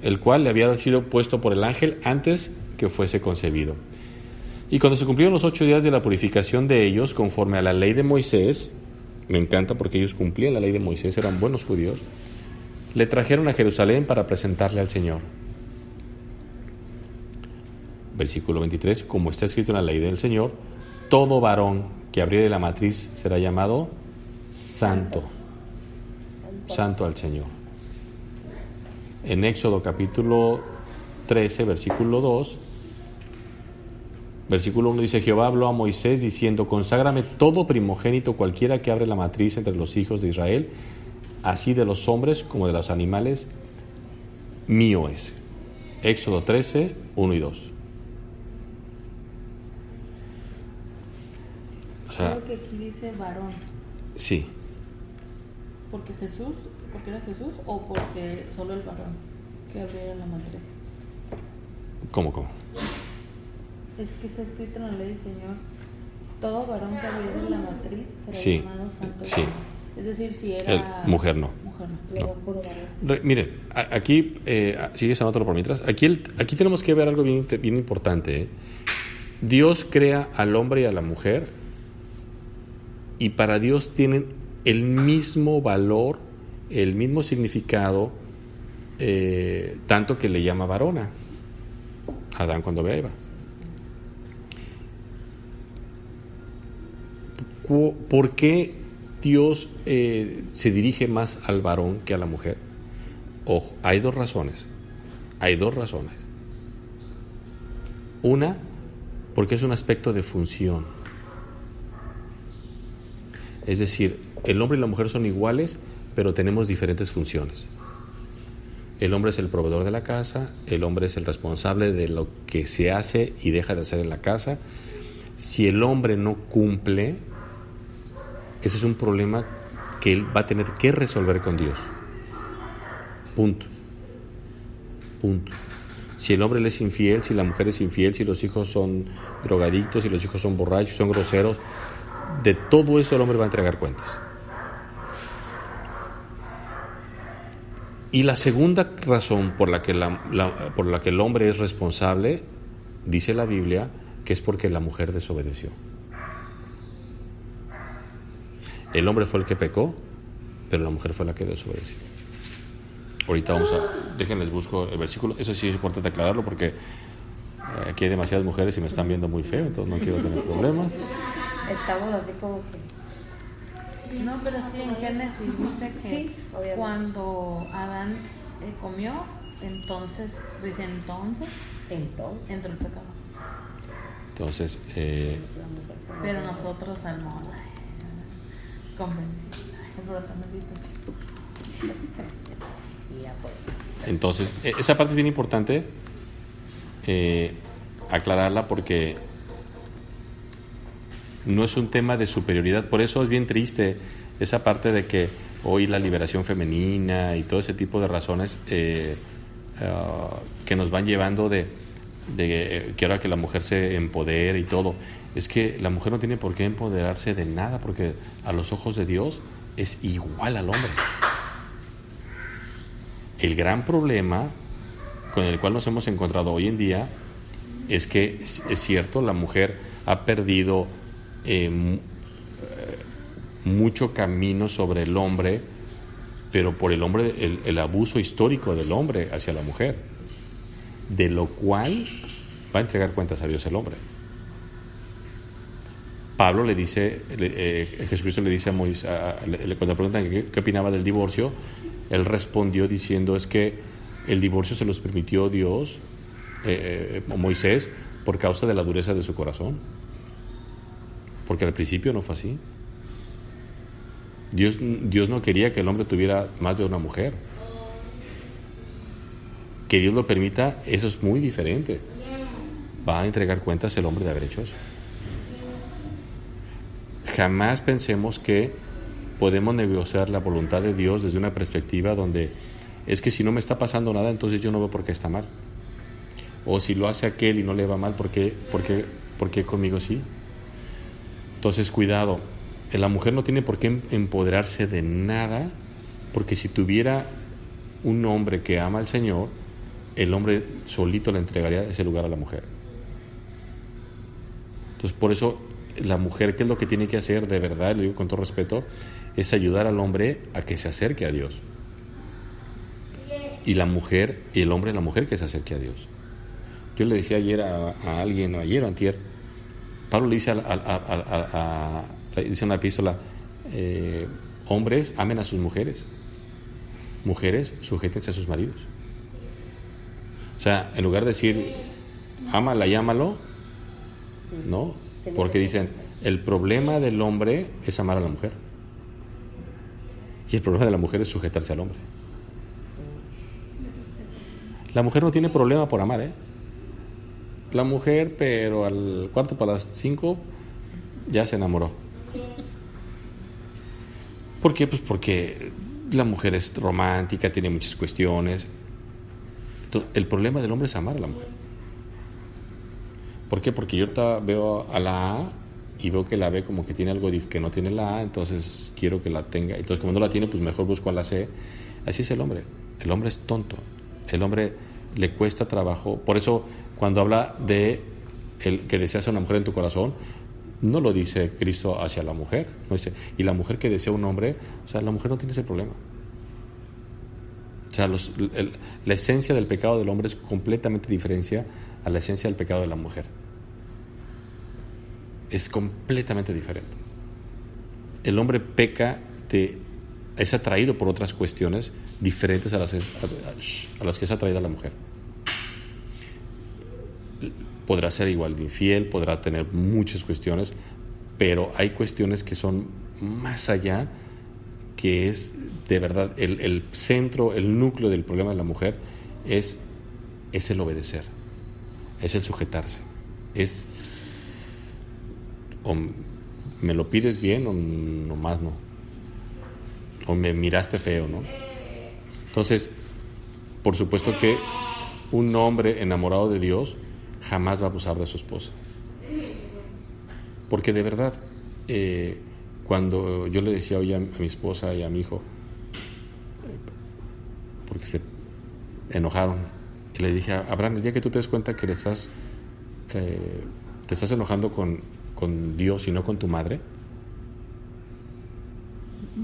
el cual le había sido puesto por el ángel antes que fuese concebido. Y cuando se cumplieron los 8 días de la purificación de ellos, conforme a la ley de Moisés, me encanta porque ellos cumplían la ley de Moisés, eran buenos judíos, le trajeron a Jerusalén para presentarle al Señor. Versículo 23, como está escrito en la ley del Señor, todo varón que abriere la matriz será llamado santo, santo al Señor. En Éxodo capítulo 13, versículo 2, versículo 1 dice, Jehová habló a Moisés diciendo, conságrame todo primogénito cualquiera que abre la matriz entre los hijos de Israel, así de los hombres como de los animales, mío es. Éxodo 13, 1 y 2. O sea, creo que aquí dice varón. sí. ¿Porque era Jesús o porque solo el varón que abriera la matriz? ¿Cómo? Es que está escrito en la ley del Señor, todo varón que abriera la matriz será Sí, llamado santo. sí. Es decir, si era Mujer no. Mujer no. Le da puro varón. Miren, aquí, sigues anotando por mientras. Aquí tenemos que ver algo bien importante. Dios crea al hombre y a la mujer, y para Dios tienen el mismo valor, el mismo significado, tanto que le llama varona a Adán cuando ve a Eva. ¿Por qué Dios se dirige más al varón que a la mujer? Ojo, hay dos razones. Una, porque es un aspecto de función. Es decir, el hombre y la mujer son iguales, pero tenemos diferentes funciones. El hombre es el proveedor de la casa, el hombre es el responsable de lo que se hace y deja de hacer en la casa. Si el hombre no cumple, ese es un problema que él va a tener que resolver con Dios. Punto. Si el hombre le es infiel, si la mujer es infiel, si los hijos son drogadictos, si los hijos son borrachos, son groseros, de todo eso el hombre va a entregar cuentas. Y la segunda razón por la que el hombre es responsable, dice la Biblia, que es porque la mujer desobedeció. El hombre fue el que pecó, pero la mujer fue la que desobedeció. Ahorita déjenles busco el versículo. Eso sí es importante aclararlo porque aquí hay demasiadas mujeres y me están viendo muy feo, entonces no quiero tener problemas. Estamos así como que... No, pero sí, en Génesis dice que sí, cuando Adán comió, entonces entró el pecado. Entonces, pero nosotros al no, convencidos. Entonces, esa parte es bien importante aclararla porque no es un tema de superioridad. Por eso es bien triste esa parte de que hoy la liberación femenina y todo ese tipo de razones que nos van llevando de que ahora que la mujer se empodere y todo. Es que la mujer no tiene por qué empoderarse de nada porque a los ojos de Dios es igual al hombre. El gran problema con el cual nos hemos encontrado hoy en día es que es cierto, la mujer ha perdido mucho camino sobre el hombre, pero por el hombre, el abuso histórico del hombre hacia la mujer, de lo cual va a entregar cuentas a Dios el hombre. Pablo le dice, Jesucristo le dice a Moisés, cuando le preguntan qué opinaba del divorcio, él respondió diciendo es que el divorcio se los permitió Dios, Moisés, por causa de la dureza de su corazón. Porque al principio no fue así. Dios no quería que el hombre tuviera más de una mujer. Que Dios lo permita, eso es muy diferente. Va a entregar cuentas el hombre de haber hecho eso. Jamás pensemos que podemos negociar la voluntad de Dios desde una perspectiva donde es que si no me está pasando nada, entonces yo no veo por qué está mal. O si lo hace aquel y no le va mal, ¿por qué conmigo sí? Entonces, cuidado. La mujer no tiene por qué empoderarse de nada, porque si tuviera un hombre que ama al Señor, el hombre solito le entregaría ese lugar a la mujer. Entonces, por eso, la mujer, ¿qué es lo que tiene que hacer? De verdad, lo digo con todo respeto, es ayudar al hombre a que se acerque a Dios. Y el hombre a la mujer que se acerque a Dios. Yo le decía ayer a alguien, ayer o antier, Pablo le dice dice una epístola, hombres, amen a sus mujeres. Mujeres, sujétense a sus maridos. O sea, en lugar de decir, ámala y ámalo, ¿no? Porque dicen, el problema del hombre es amar a la mujer. Y el problema de la mujer es sujetarse al hombre. La mujer no tiene problema por amar, ¿eh? La mujer, pero al 4:45 ya se enamoró. ¿Por qué? Pues porque la mujer es romántica, tiene muchas cuestiones. Entonces, el problema del hombre es amar a la mujer. ¿Por qué? Porque yo veo a la A y veo que la B como que tiene algo que no tiene la A, entonces quiero que la tenga. Entonces, como no la tiene, pues mejor busco a la C. Así es el hombre. El hombre es tonto. El hombre le cuesta trabajo. Por eso, cuando habla de el que deseas a una mujer en tu corazón, no lo dice Cristo hacia la mujer. No dice, y la mujer que desea un hombre, o sea, la mujer no tiene ese problema. O sea, la esencia del pecado del hombre es completamente diferente a la esencia del pecado de la mujer. Es completamente diferente. El hombre peca, es atraído por otras cuestiones diferentes a las que es atraída la mujer. Podrá ser igual de infiel, podrá tener muchas cuestiones, pero hay cuestiones que son más allá, que es de verdad el centro, el núcleo del problema de la mujer es el obedecer, es el sujetarse, es o me lo pides bien o nomás no, o me miraste feo, ¿no? Entonces, por supuesto que un hombre enamorado de Dios jamás va a abusar de su esposa, porque de verdad, cuando yo le decía hoy a mi esposa y a mi hijo, porque se enojaron, y le dije, Abraham, el día que tú te des cuenta que te estás enojando con Dios y no con tu madre,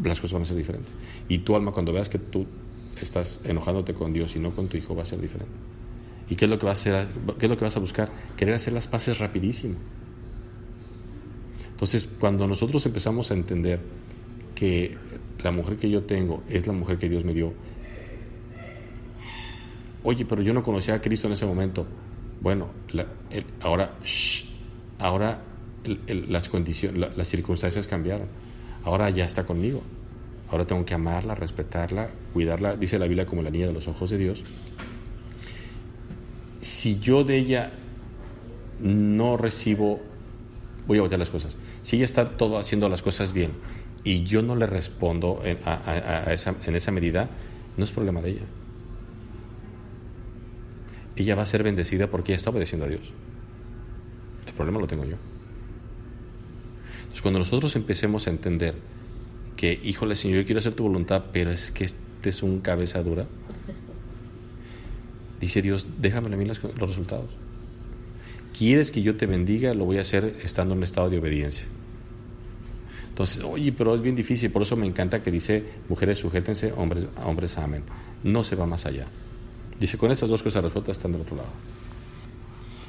las cosas van a ser diferentes. Y tu alma, cuando veas que tú estás enojándote con Dios y no con tu hijo, va a ser diferente. ¿Y qué es lo que vas a hacer? ¿Qué es lo que vas a buscar? Querer hacer las paces rapidísimo. Entonces, cuando nosotros empezamos a entender que la mujer que yo tengo es la mujer que Dios me dio, oye, pero yo no conocía a Cristo en ese momento. Bueno, ahora las condiciones, las circunstancias cambiaron. Ahora ya está conmigo. Ahora tengo que amarla, respetarla, cuidarla. Dice la Biblia como la niña de los ojos de Dios. Si yo de ella no recibo, voy a voltear las cosas. Si ella está todo haciendo las cosas bien y yo no le respondo en esa medida, no es problema de ella. Ella va a ser bendecida porque ella está obedeciendo a Dios. El problema lo tengo yo. Entonces, cuando nosotros empecemos a entender que, híjole, Señor, yo quiero hacer tu voluntad, pero es que este es un cabeza dura, dice Dios, déjame a mí los resultados. ¿Quieres que yo te bendiga? Lo voy a hacer estando en un estado de obediencia. Entonces, oye, pero es bien difícil. Por eso me encanta que dice, mujeres sujétense, hombres amen. No se va más allá. Dice, con esas dos cosas resueltas están del otro lado.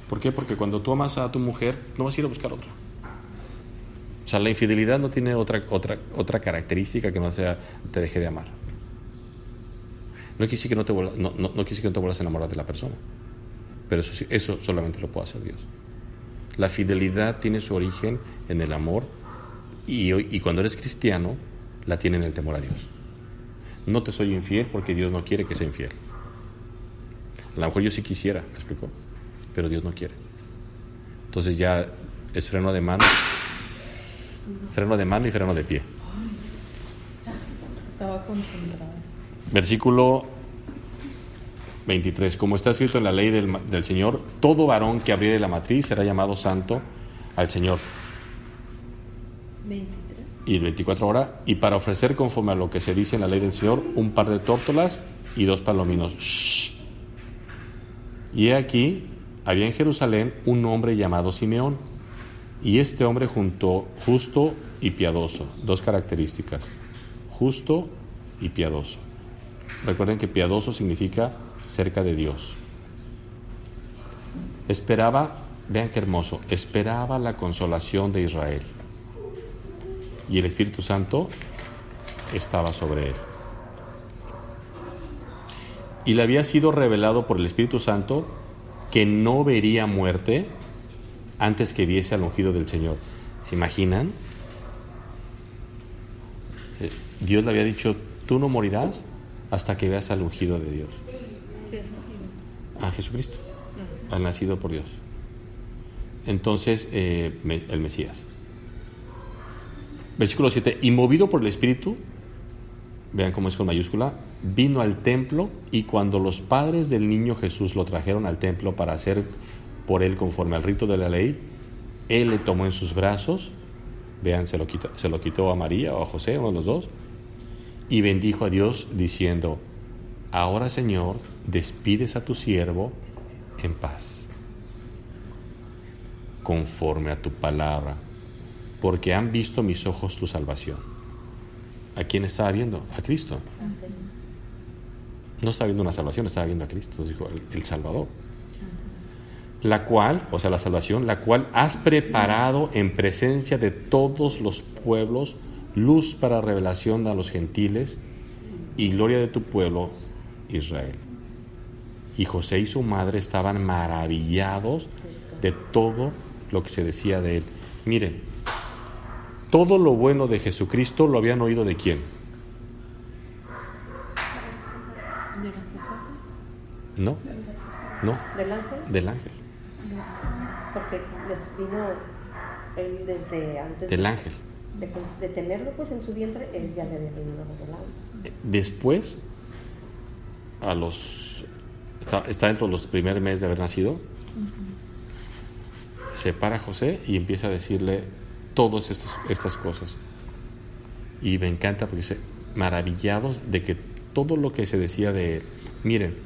¿Por qué? Porque cuando tú amas a tu mujer, no vas a ir a buscar otra. O sea, la infidelidad no tiene otra característica que no sea te deje de amar. No quiere decir que no te vuelvas a enamorar de la persona, pero eso solamente lo puede hacer Dios. La fidelidad tiene su origen en el amor y cuando eres cristiano la tiene en el temor a Dios. No te soy infiel porque Dios no quiere que sea infiel. A lo mejor yo sí quisiera, ¿me explico? Pero Dios no quiere. Entonces ya es freno de mano y freno de pie. Estaba concentrado. Versículo 23. Como está escrito en la ley del Señor, todo varón que abriere la matriz será llamado santo al Señor. 23. Y el 24 ahora, y para ofrecer conforme a lo que se dice en la ley del Señor, un par de tórtolas y 2 palominos. ¡Shh! Y he aquí, había en Jerusalén un hombre llamado Simeón, y este hombre justo y piadoso. 2 características: justo y piadoso. Recuerden que piadoso significa cerca de Dios. Esperaba, vean qué hermoso, esperaba la consolación de Israel. Y el Espíritu Santo estaba sobre él. Y le había sido revelado por el Espíritu Santo que no vería muerte antes que viese al ungido del Señor. ¿Se imaginan? Dios le había dicho, tú no morirás hasta que veas al ungido de Dios. A Jesucristo, al nacido por Dios. Entonces, el Mesías. Versículo 7. Y movido por el Espíritu, vean cómo es con mayúscula, vino al templo, y cuando los padres del niño Jesús lo trajeron al templo para hacer por él conforme al rito de la ley, él le tomó en sus brazos, vean, se lo quitó a María o a José, uno de los dos, y bendijo a Dios diciendo, ahora, Señor, despides a tu siervo en paz, conforme a tu palabra, porque han visto mis ojos tu salvación. ¿A quién estaba viendo? A Cristo. No estaba viendo una salvación, estaba viendo a Cristo. Dijo, el Salvador. La cual, o sea, la salvación, la cual has preparado en presencia de todos los pueblos, luz para revelación a los gentiles y gloria de tu pueblo Israel. Y José y su madre estaban maravillados de todo lo que se decía de él. Miren, todo lo bueno de Jesucristo lo habían oído ¿de quién? ¿De los profetas? No, no, ¿Del ángel? del ángel, Porque les vino él desde antes del ángel. de tenerlo pues en su vientre, él ya le había venido revelando. Después, está dentro de los primeros meses de haber nacido, se para José y empieza a decirle todas estas cosas. Y me encanta porque dice, maravillados de que todo lo que se decía de él. Miren,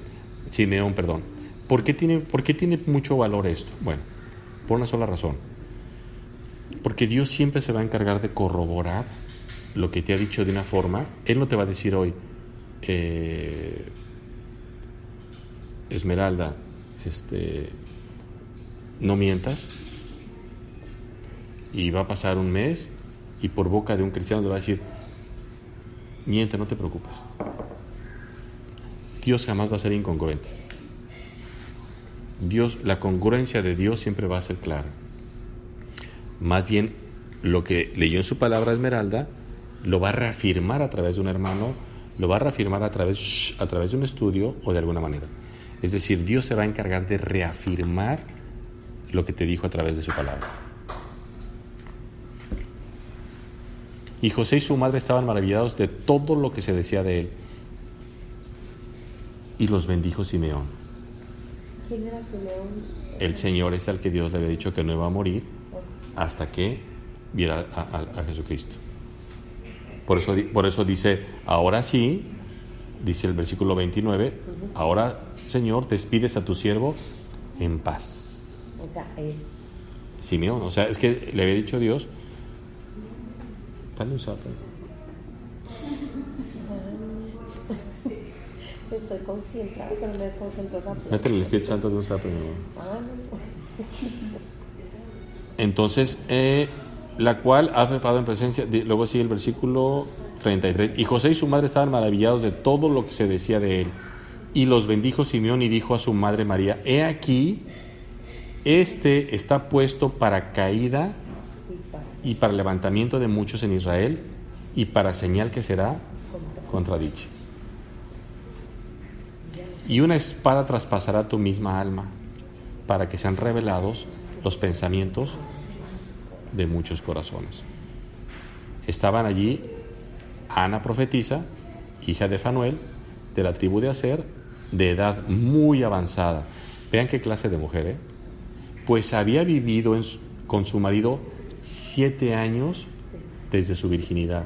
Simeón, perdón. ¿Por qué tiene mucho valor esto? Bueno, por una sola razón. Porque Dios siempre se va a encargar de corroborar lo que te ha dicho de una forma. Él no te va a decir hoy, Esmeralda, no mientas. Y va a pasar un mes y por boca de un cristiano le va a decir, miente, no te preocupes. Dios jamás va a ser incongruente. La congruencia de Dios siempre va a ser clara. Más bien, lo que leyó en su palabra Esmeralda, lo va a reafirmar a través de un hermano, lo va a reafirmar a través de un estudio o de alguna manera. Es decir, Dios se va a encargar de reafirmar lo que te dijo a través de su palabra. Y José y su madre estaban maravillados de todo lo que se decía de él. Y los bendijo Simeón. ¿Quién era Simeón? El Señor es al que Dios le había dicho que no iba a morir hasta que viera a Jesucristo. Por eso dice, ahora sí, dice el versículo 29, ahora, Señor, despides a tu siervo en paz. O sea, él. Simeón, o sea, es que le había dicho Dios, dale un zape. Estoy concentrada, pero me concentro rápido. Métele el Espíritu Santo de un zape. No. Entonces, la cual ha preparado en presencia, luego sigue el versículo 33, y José y su madre estaban maravillados de todo lo que se decía de él, y los bendijo Simeón y dijo a su madre María, he aquí, está puesto para caída y para levantamiento de muchos en Israel, y para señal que será contradicho. Y una espada traspasará tu misma alma, para que sean revelados los pensamientos de muchos corazones. Estaban allí Ana profetisa, hija de Fanuel, de la tribu de Aser, de edad muy avanzada. Vean qué clase de mujer, pues había vivido con su marido 7 años desde su virginidad.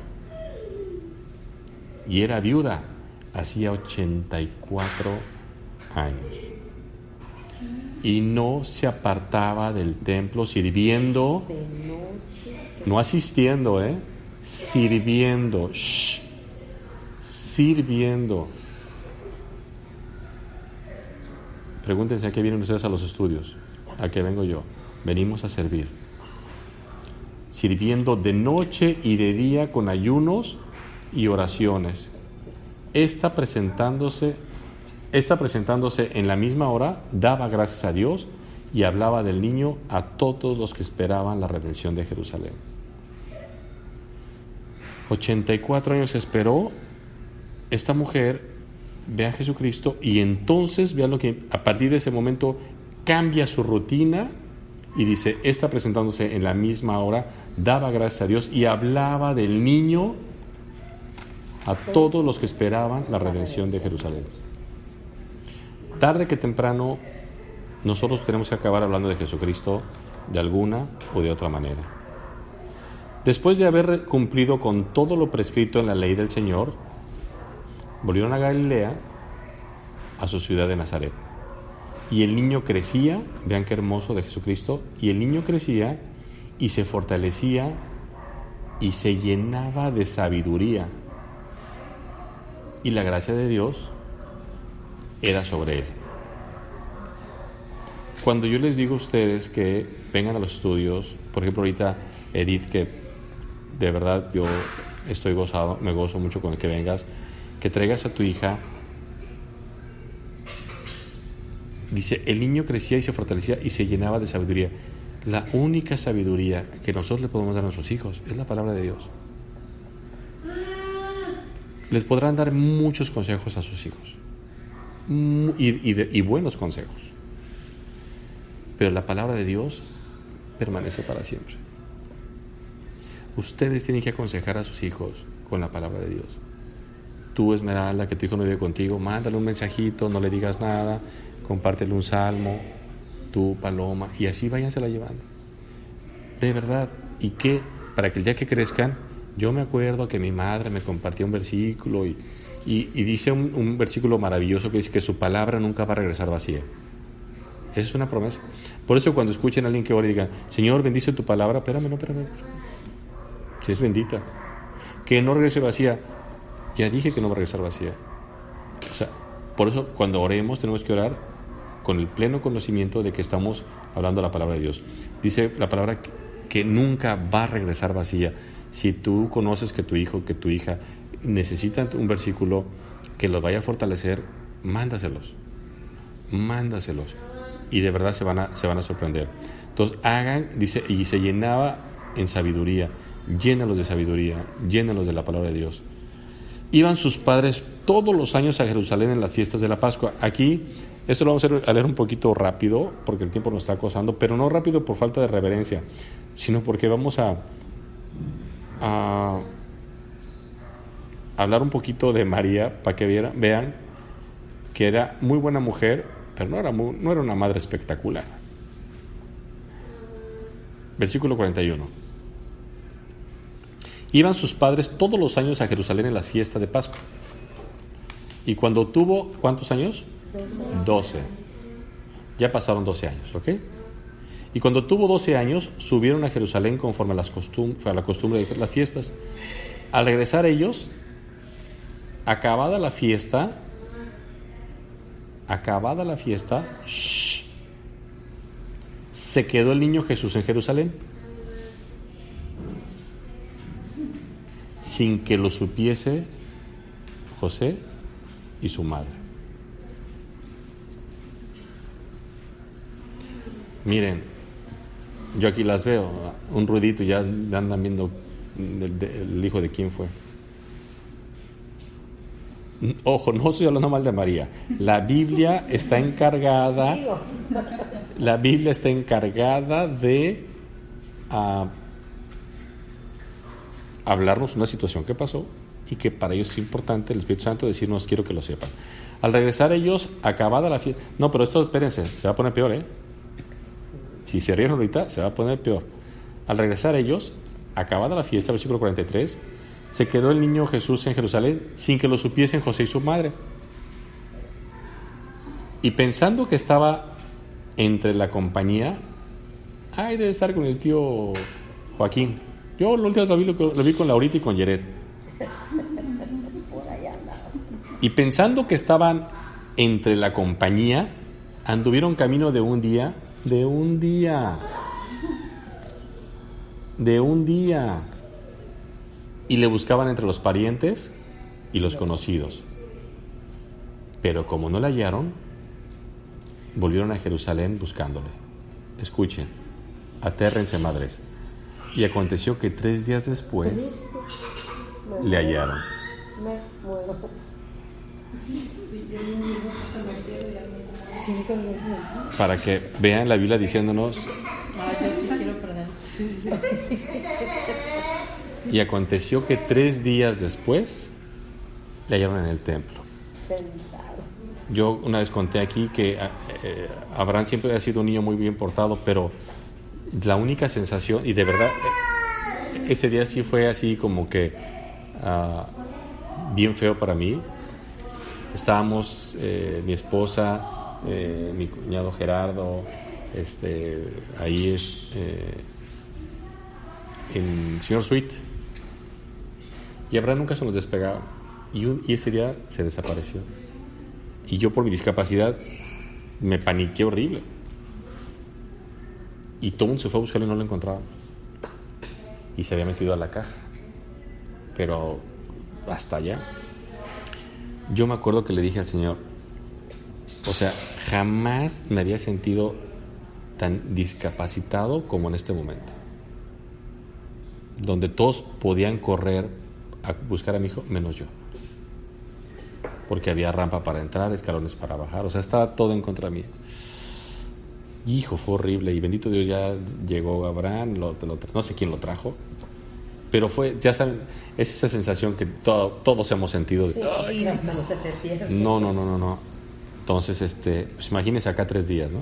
Y era viuda, hacía 84 años. Y no se apartaba del templo sirviendo, no asistiendo, sirviendo, sirviendo. Pregúntense a qué vienen ustedes a los estudios. ¿A qué vengo yo? Venimos a servir. Sirviendo de noche y de día con ayunos y oraciones. Esta presentándose en la misma hora, daba gracias a Dios y hablaba del niño a todos los que esperaban la redención de Jerusalén. 84 años esperó esta mujer, ve a Jesucristo, y entonces vean lo que a partir de ese momento cambia su rutina y dice, esta presentándose en la misma hora, daba gracias a Dios y hablaba del niño a todos los que esperaban la redención de Jerusalén. Tarde que temprano, nosotros tenemos que acabar hablando de Jesucristo de alguna o de otra manera. Después de haber cumplido con todo lo prescrito en la ley del Señor, volvieron a Galilea a su ciudad de Nazaret. Y el niño crecía, vean qué hermoso de Jesucristo, y el niño crecía y se fortalecía y se llenaba de sabiduría. Y la gracia de Dios era sobre él. Cuando yo les digo a ustedes que vengan a los estudios, por ejemplo ahorita Edith, que de verdad yo estoy gozado, me gozo mucho con el que vengas, que traigas a tu hija. Dice, el niño crecía y se fortalecía y se llenaba de sabiduría. La única sabiduría que nosotros le podemos dar a nuestros hijos es la palabra de Dios. Les podrán dar muchos consejos a sus hijos y buenos consejos, pero la palabra de Dios permanece para siempre. Ustedes tienen que aconsejar a sus hijos con la palabra de Dios. Tú, Esmeralda, que tu hijo no vive contigo, mándale un mensajito, no le digas nada, compártele un salmo. Tú, Paloma, y así váyansela llevando. De verdad. Y que para que el día que crezcan, yo me acuerdo que mi madre me compartía un versículo y dice un versículo maravilloso que dice que su palabra nunca va a regresar vacía. Esa es una promesa. Por eso cuando escuchen a alguien que ora y digan, Señor, bendice tu palabra, espérame. Si es bendita. Que no regrese vacía. Ya dije que no va a regresar vacía. O sea, por eso cuando oremos tenemos que orar con el pleno conocimiento de que estamos hablando la palabra de Dios. Dice la palabra que nunca va a regresar vacía. Si tú conoces que tu hijo, que tu hija necesitan un versículo que los vaya a fortalecer, mándaselos. Y de verdad se van a sorprender. Entonces hagan, dice, y se llenaba en sabiduría. Llénalos de sabiduría, llénalos de la palabra de Dios. Iban sus padres todos los años a Jerusalén en las fiestas de la Pascua. Aquí, esto lo vamos a leer un poquito rápido, porque el tiempo nos está acosando, pero no rápido por falta de reverencia, sino porque vamos a hablar un poquito de María, para que vean que era muy buena mujer, pero no era una madre espectacular. Versículo 41. Iban sus padres todos los años a Jerusalén en la fiesta de Pascua. Y cuando tuvo, ¿cuántos años? 12. Ya pasaron 12 años, ¿ok? Y cuando tuvo 12 años, subieron a Jerusalén conforme a la costumbre de las fiestas. Al regresar ellos, acabada la fiesta, se quedó el niño Jesús en Jerusalén, sin que lo supiese José y su madre. Miren, yo aquí las veo, un ruidito, ya andan viendo el hijo de quién fue. Ojo, no estoy hablando mal de María. La Biblia está encargada de hablarnos una situación que pasó y que para ellos es importante el Espíritu Santo decirnos, quiero que lo sepan. Al regresar ellos, acabada la fiesta. No, pero esto, espérense, se va a poner peor, Si se rieron ahorita, se va a poner peor. Al regresar ellos, acabada la fiesta, versículo 43, se quedó el niño Jesús en Jerusalén sin que lo supiesen José y su madre. Y pensando que estaba entre la compañía, debe estar con el tío Joaquín. Yo la última vez lo vi con Laurita y con Yeret. Y pensando que estaban entre la compañía, anduvieron camino de un día, y le buscaban entre los parientes y los conocidos. Pero como no la hallaron, volvieron a Jerusalén buscándole. Escuchen, atérrense, madres. Y aconteció que 3 días después le hallaron. Me muero. Para que vean la Biblia diciéndonos. Yo sí quiero perder. Y aconteció que 3 días después le hallaron en el templo. Sentado. Yo una vez conté aquí que Abraham siempre ha sido un niño muy bien portado, pero la única sensación, y de verdad ese día sí fue así como que bien feo para mí, Estábamos mi esposa, mi cuñado Gerardo, ahí en Señor Suite, y Abraham nunca se nos despegaba, y ese día se desapareció, y yo por mi discapacidad me paniqué horrible, y todo el mundo se fue a buscarlo y no lo encontraba, y se había metido a la caja, pero hasta allá. Yo me acuerdo que le dije al Señor, o sea, jamás me había sentido tan discapacitado como en este momento, donde todos podían correr a buscar a mi hijo, menos yo, porque había rampa para entrar, escalones para bajar, o sea, estaba todo en contra mía. Hijo, fue horrible, y bendito Dios, ya llegó Abraham, no sé quién lo trajo, pero fue, ya saben, es esa sensación que todos hemos sentido de, Sí, ay, cuando se te pierde. no. Entonces, pues imagínense acá 3 días, ¿no?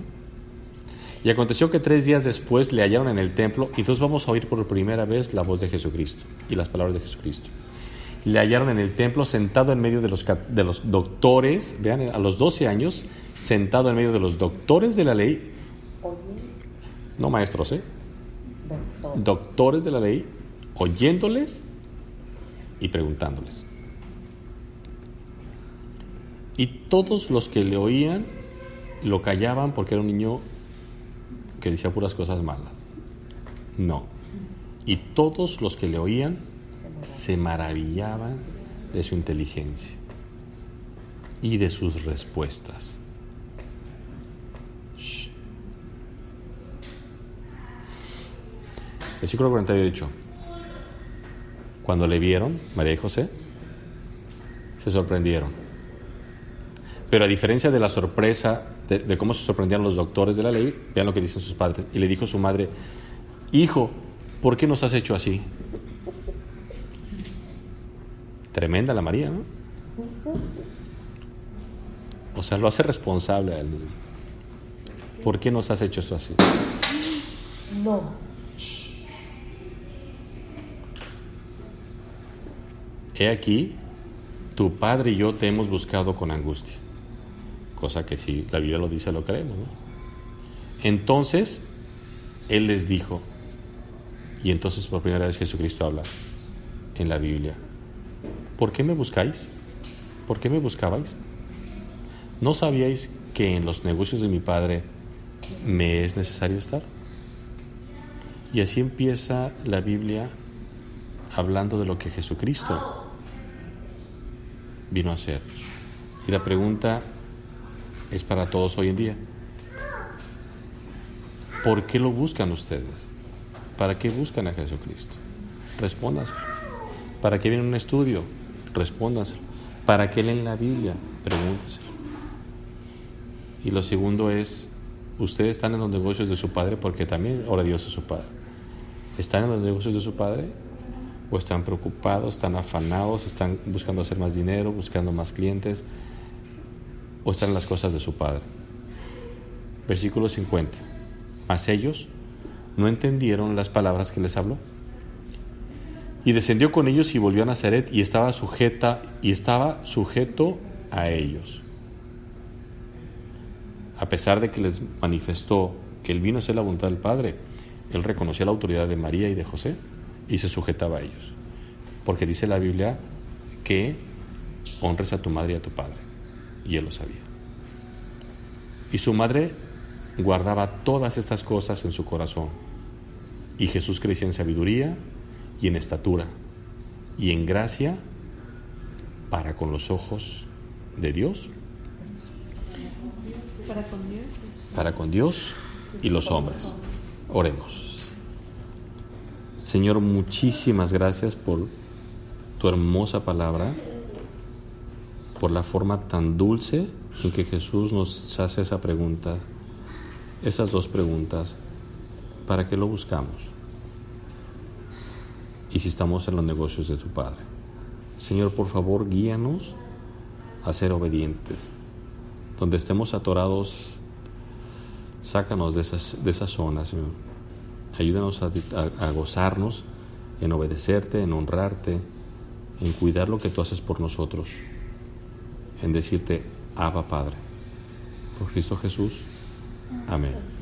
Y aconteció que 3 días después le hallaron en el templo, y entonces vamos a oír por primera vez la voz de Jesucristo y las palabras de Jesucristo. Le hallaron en el templo sentado en medio de los doctores, vean, a los 12 años, sentado en medio de los doctores de la ley, Oye, no maestros, doctor. doctores de la ley, oyéndoles y preguntándoles. Y todos los que le oían lo callaban porque era un niño que decía puras cosas malas. No. Y todos los que le oían se maravillaban de su inteligencia y de sus respuestas. Shh. Versículo 48. Cuando le vieron, María y José, se sorprendieron. Pero a diferencia de la sorpresa, de cómo se sorprendían los doctores de la ley, vean lo que dicen sus padres. Y le dijo su madre, hijo, ¿por qué nos has hecho así? Tremenda la María, ¿no? O sea, lo hace responsable al niño. ¿Por qué nos has hecho esto así? No. He aquí, tu padre y yo te hemos buscado con angustia. Cosa que si la Biblia lo dice, lo creemos, ¿no? Entonces, Él les dijo, y entonces por primera vez Jesucristo habla en la Biblia, ¿por qué me buscáis? ¿Por qué me buscabais? ¿No sabíais que en los negocios de mi Padre me es necesario estar? Y así empieza la Biblia hablando de lo que Jesucristo vino a hacer. Y la pregunta es para todos hoy en día. ¿Por qué lo buscan ustedes? ¿Para qué buscan a Jesucristo? Respóndaselo. ¿Para qué viene un estudio? Respóndaselo. ¿Para qué leen la Biblia? Pregúnteselo. Y lo segundo es, ¿ustedes están en los negocios de su Padre? Porque también ora Dios es su Padre. ¿Están en los negocios de su Padre? ¿O están preocupados, están afanados, están buscando hacer más dinero, buscando más clientes? ¿O están en las cosas de su Padre? Versículo 50. Mas ellos no entendieron las palabras que les habló. Y descendió con ellos y volvió a Nazaret y estaba sujeto a ellos. A pesar de que les manifestó que él vino a hacer la voluntad del Padre, él reconocía la autoridad de María y de José y se sujetaba a ellos. Porque dice la Biblia que honres a tu madre y a tu padre. Y él lo sabía. Y su madre guardaba todas estas cosas en su corazón. Y Jesús crecía en sabiduría y en estatura y en gracia para con los ojos de Dios, para con Dios y los hombres. Oremos. Señor, muchísimas gracias por tu hermosa palabra, por la forma tan dulce en que Jesús nos hace esa pregunta, esas dos preguntas, ¿para qué lo buscamos? Y si estamos en los negocios de tu Padre. Señor, por favor, guíanos a ser obedientes. Donde estemos atorados, sácanos de esa zona, Señor. Ayúdanos a gozarnos en obedecerte, en honrarte, en cuidar lo que tú haces por nosotros. en decirte Abba Padre. Por Cristo Jesús. Amén.